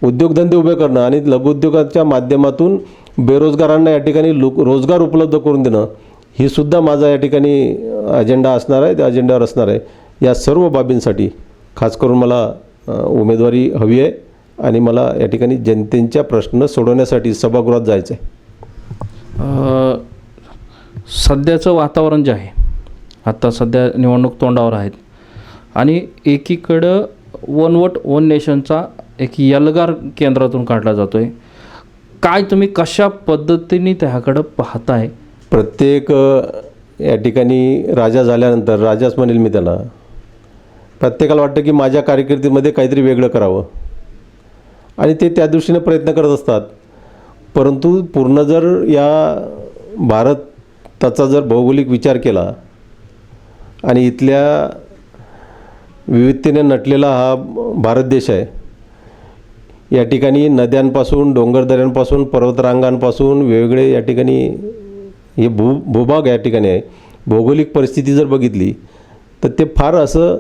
उद्योगधंदे उभे करणं, आणि लघुउद्योगाच्या माध्यमातून बेरोजगारांना या ठिकाणी रोजगार उपलब्ध करून देणं, ही सुद्धा माझा या ठिकाणी अजेंडा असणार आहे. त्या अजेंड्यावर असणार आहे. या सर्व बाबींसाठी खास करून मला उमेदवारी हवी आहे, आणि मला या ठिकाणी जनतेच्या प्रश्न सोडवण्यासाठी सभागृहात जायचं आहे. सध्याचं वातावरण जे आहे, आता सध्या निवडणूक तोंडावर आहेत, आणि एकीकडं वन वोट वन नेशनचा एक एल्गार केंद्रातून काढला जातो आहे. काय तुम्ही कशा पद्धतीने त्याकडं पाहताय? प्रत्येक या ठिकाणी राजा झाल्यानंतर, राजाच म्हणेल मी त्याला, प्रत्येकाला वाटतं की माझ्या कारकिर्दीमध्ये काहीतरी वेगळं करावं, आणि ते त्या दृष्टीने प्रयत्न करत असतात. परंतु पूर्ण जर या भारताचा जर भौगोलिक विचार केला, आणि इथल्या विविधतेने नटलेला हा भारत देश आहे, या ठिकाणी नद्यांपासून, डोंगरदऱ्यांपासून, पर्वतरांगांपासून वेगवेगळे या ठिकाणी हे भूभाग या ठिकाणी आहे. भौगोलिक परिस्थिती जर बघितली तर ते फार असं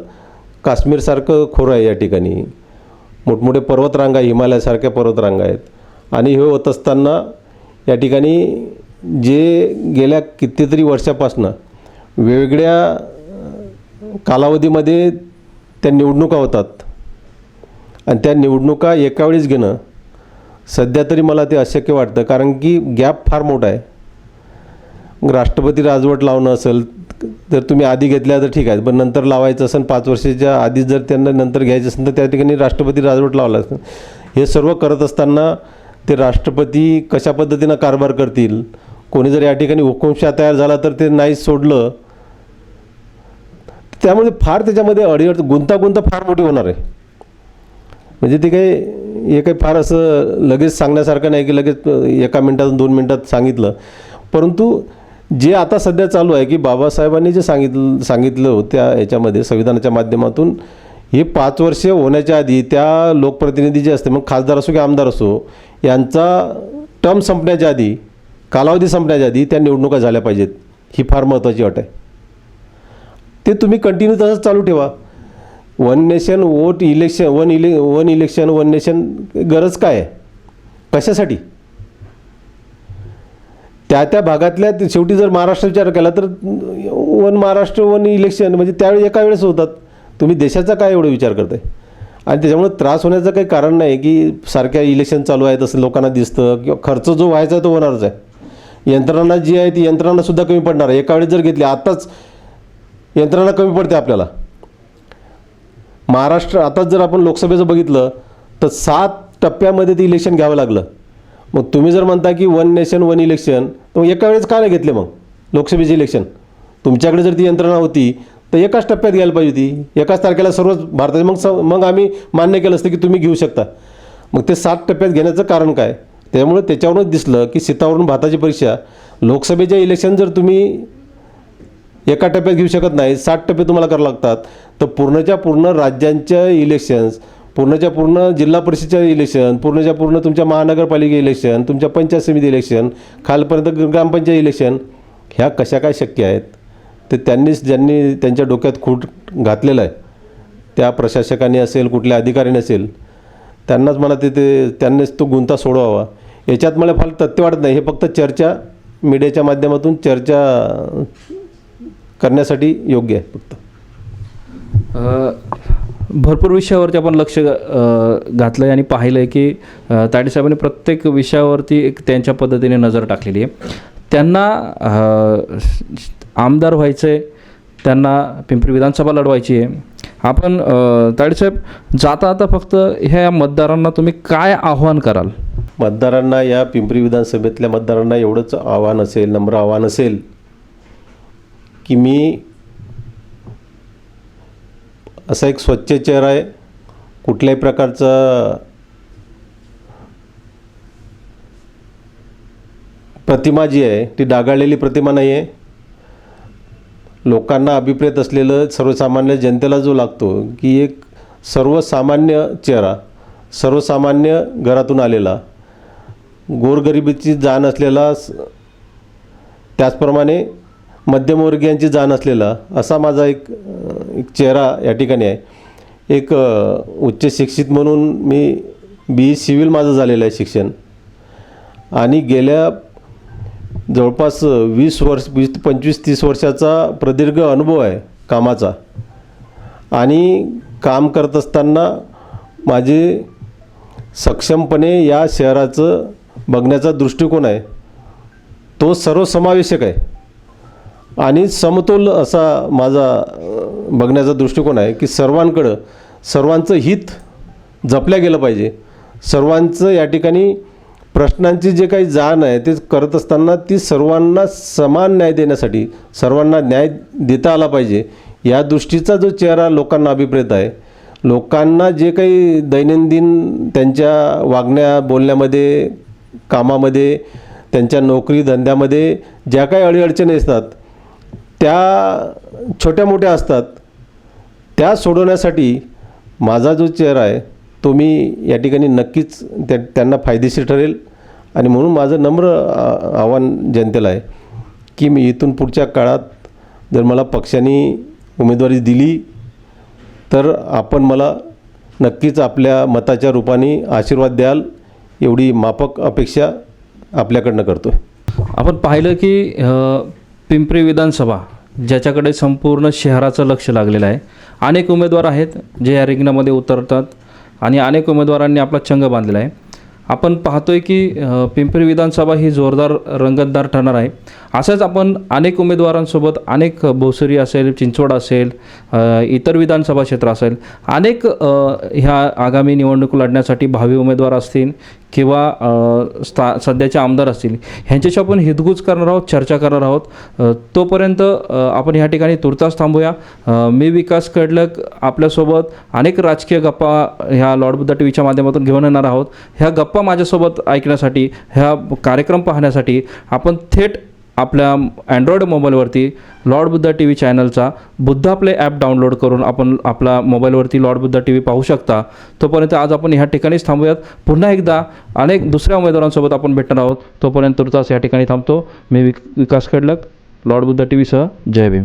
काश्मीरसारखं खोरं आहे. या ठिकाणी मोठमोठे पर्वतरांगा, हिमालयासारख्या पर्वतरांगा आहेत. आणि हे होत असताना या ठिकाणी जे गेल्या कितीतरी वर्षापासून वेगवेगळ्या कालावधीमध्ये त्या निवडणुका होतात, आणि त्या निवडणुका एका वेळेस घेणं सध्या तरी मला ते अशक्य वाटतं, कारण की गॅप फार मोठा आहे. मग राष्ट्रपती राजवट लावणं असेल तर तुम्ही आधी घेतल्या तर ठीक आहे, पण नंतर लावायचं असेल 5 वर्षाच्या आधीच जर त्यांना नंतर घ्यायचं असेल तर त्या ठिकाणी राष्ट्रपती राजवट लावला असतं. हे सर्व करत असताना ते राष्ट्रपती कशा पद्धतीनं कारभार करतील, कोणी जर या ठिकाणी हुकुमशाह तयार झाला तर ते नाही सोडलं त्यामुळे फार त्याच्यामध्ये गुंतागुंत फार मोठी होणार आहे. म्हणजे ते काही हे काही फार असं लगेच सांगण्यासारखं नाही की लगेच एका मिनटात 2 मिनटात सांगितलं. परंतु जे आता सध्या चालू आहे की बाबासाहेबांनी जे सांगितलं होतं याच्यामध्ये संविधानाच्या माध्यमातून, हे 5 वर्ष होण्याच्या आधी त्या लोकप्रतिनिधी जे असते, मग खासदार असो की आमदार असो, यांचा टर्म संपण्याच्या आधी, कालावधी संपण्याच्या आधी त्या निवडणुका झाल्या पाहिजेत. ही फार महत्त्वाची अट आहे. ते तुम्ही कंटिन्यू तसंच चालू ठेवा. One nation vote election, one election one nation, गरज काय आहे, कशासाठी? त्या भागातल्या शेवटी जर महाराष्ट्र विचार केला तर वन महाराष्ट्र वन इलेक्शन म्हणजे त्यावेळी एका वेळेस होतात. तुम्ही देशाचा काय एवढा विचार करताय? आणि त्याच्यामुळे त्रास होण्याचं काही कारण नाही की सारख्या इलेक्शन चालू आहेत असं लोकांना दिसतं, किंवा खर्च जो व्हायचा आहे तो होणारच आहे. यंत्रणा जी आहे ती यंत्रणासुद्धा कमी पडणार आहे. एका वेळेस जर घेतली, आत्ताच यंत्रणा कमी पडते आपल्याला. महाराष्ट्र आताच जर आपण लोकसभेचं बघितलं तर 7 टप्प्यामध्ये ते इलेक्शन घ्यावं लागलं. मग तुम्ही जर म्हणता की वन नेशन वन इलेक्शन, तर एका वेळेस का नाही घेतले मग लोकसभेचे इलेक्शन? तुमच्याकडे जर ती यंत्रणा होती तर एकाच टप्प्यात घ्यायला पाहिजे होती, एकाच तारखेला सर्वच भारताचे. मग आम्ही मान्य केलं असतं की तुम्ही घेऊ शकता. मग ते 7 टप्प्यात घेण्याचं कारण काय? त्यामुळे त्याच्यावरूनच दिसलं की सीतावरून भाताची परीक्षा. लोकसभेच्या इलेक्शन जर तुम्ही एका टप्प्यात घेऊ शकत नाही, 7 टप्पे तुम्हाला करावं लागतात, तर पूर्णच्या पूर्ण राज्यांच्या इलेक्शन्स, पूर्णच्या पूर्ण जिल्हा परिषदेच्या इलेक्शन, पूर्णच्या पूर्ण तुमच्या महानगरपालिका इलेक्शन, तुमच्या पंचायत समिती इलेक्शन, खालपर्यंत ग्रामपंचायत इलेक्शन, ह्या कशा काय शक्य आहेत? ते ज्यांनी त्यांच्या डोक्यात खूट घातलेलं आहे, त्या प्रशासकांनी असेल, कुठल्या अधिकाऱ्याने असेल, त्यांनाच मला त्यांनीच तो गुंता सोडवावा. याच्यात मला फार तथ्य वाटत नाही. हे फक्त चर्चा, मीडियाच्या माध्यमातून चर्चा करण्यासाठी योग्य आहे फक्त. भरपूर विषयावरती आपण लक्ष घातलं आहे आणि पाहिलं आहे की तायडेसाहेबांनी प्रत्येक विषयावरती एक त्यांच्या पद्धतीने नजर टाकलेली आहे. त्यांना आमदार व्हायचं आहे, त्यांना पिंपरी विधानसभा लढवायची आहे. आपण तायडेसाहेब जाता फक्त ह्या मतदारांना तुम्ही काय आव्हान कराल? मतदारांना, या पिंपरी विधानसभेतल्या मतदारांना एवढंच आव्हान असेल, नम्र आव्हान असेल की मी असा एक स्वच्छ चेहरा आहे, कुठल्याही प्रकारचा प्रतिमा जी आहे ती डागाळलेली प्रतिमा नाही आहे. लोकांना अभिप्रेत असलेलं, सर्वसामान्य जनतेला जो लागतो की एक सर्वसामान्य चेहरा, सर्वसामान्य घरातून आलेला, गोरगरिबीची जाण असलेला, त्याचप्रमाणे मध्यमवर्गीयांची जाण असलेला असा माझा एक चेहरा या ठिकाणी आहे. एक उच्च शिक्षित म्हणून मी BE सिव्हिल माझं झालेलं आहे शिक्षण, आणि गेल्या जवळपास 25-30 वर्षाचा प्रदीर्घ अनुभव आहे कामाचा. आणि काम करत असताना माझे सक्षमपणे या शहराचं बघण्याचा दृष्टिकोन आहे तो सर्वसमावेशक आहे आणि समतोल असा माझा बघण्याचा दृष्टिकोन आहे की सर्वांकडं सर्वांचं हित जपल्या गेलं पाहिजे. सर्वांचं या ठिकाणी प्रश्नांची जे काही जाण आहे ते करत असताना ती सर्वांना समान न्याय देण्यासाठी, सर्वांना न्याय देता आला पाहिजे, या दृष्टीचा जो चेहरा लोकांना अभिप्रेत आहे. लोकांना जे काही दैनंदिन त्यांच्या वागण्या बोलण्यामध्ये, कामामध्ये, त्यांच्या नोकरी धंद्यामध्ये ज्या काही अडीअडचणी असतात त्या छोट्या मोठ्या असतात, त्या सोडवण्यासाठी माझा जो चेहरा आहे तो मी या ठिकाणी नक्कीच त्यांना फायदेशीर ठरेल. आणि म्हणून माझं नम्र आव्हान जनतेला आहे की मी इथून पुढच्या काळात जर मला पक्षाने उमेदवारी दिली तर आपण मला नक्कीच आपल्या मताच्या रूपाने आशीर्वाद द्याल, एवढी माफक अपेक्षा आपल्याकडनं करतो. आपण पाहिलं की पिंपरी विधानसभा ज्याच्याकडे संपूर्ण शहराचं लक्ष लागलेलं आहे, अनेक उमेदवार आहेत जे या रिंगणामध्ये उतरतात आणि अनेक उमेदवारांनी आपला चंग बांधलेला आहे. आपण पाहतोय की पिंपरी विधानसभा ही जोरदार रंगतदार ठरणार आहे असंच आपण अनेक उमेदवारांसोबत अनेक भोसरी असेल, चिंचवड असेल, इतर विधानसभा क्षेत्र असेल, अनेक ह्या आगामी निवडणूक लढण्यासाठी भावी उमेदवार असतील किंवा सध्याचे आमदार असतील, ह्यांच्याशी आपण हितगुज करणार आहोत, चर्चा करणार आहोत. तोपर्यंत आपण ह्या ठिकाणी तुर्तास थांबूया. मी विकास कडलक आपल्यासोबत अनेक राजकीय गप्पा ह्या लॉर्ड बुद्धा टी व्हीच्या माध्यमातून घेऊन येणार आहोत. ह्या गप्पा माझ्यासोबत ऐकण्यासाठी, ह्या कार्यक्रम पाहण्यासाठी आपण थेट आपल्या अँड्रॉइड मोबाईलवरती लॉर्ड बुद्धा टी व्ही चॅनलचा बुद्धा प्ले ॲप डाउनलोड करून आपण आपला मोबाईलवरती लॉर्ड बुद्धा टी व्ही पाहू शकता. तोपर्यंत आज आपण ह्या ठिकाणीच थांबूयात. पुन्हा एकदा अनेक दुसऱ्या उमेदवारांसोबत आपण भेटणार आहोत. तोपर्यंत तुर्तास या ठिकाणी थांबतो. मी विकास कडलक, लॉर्ड बुद्धा टी व्हीसह. जय भीम.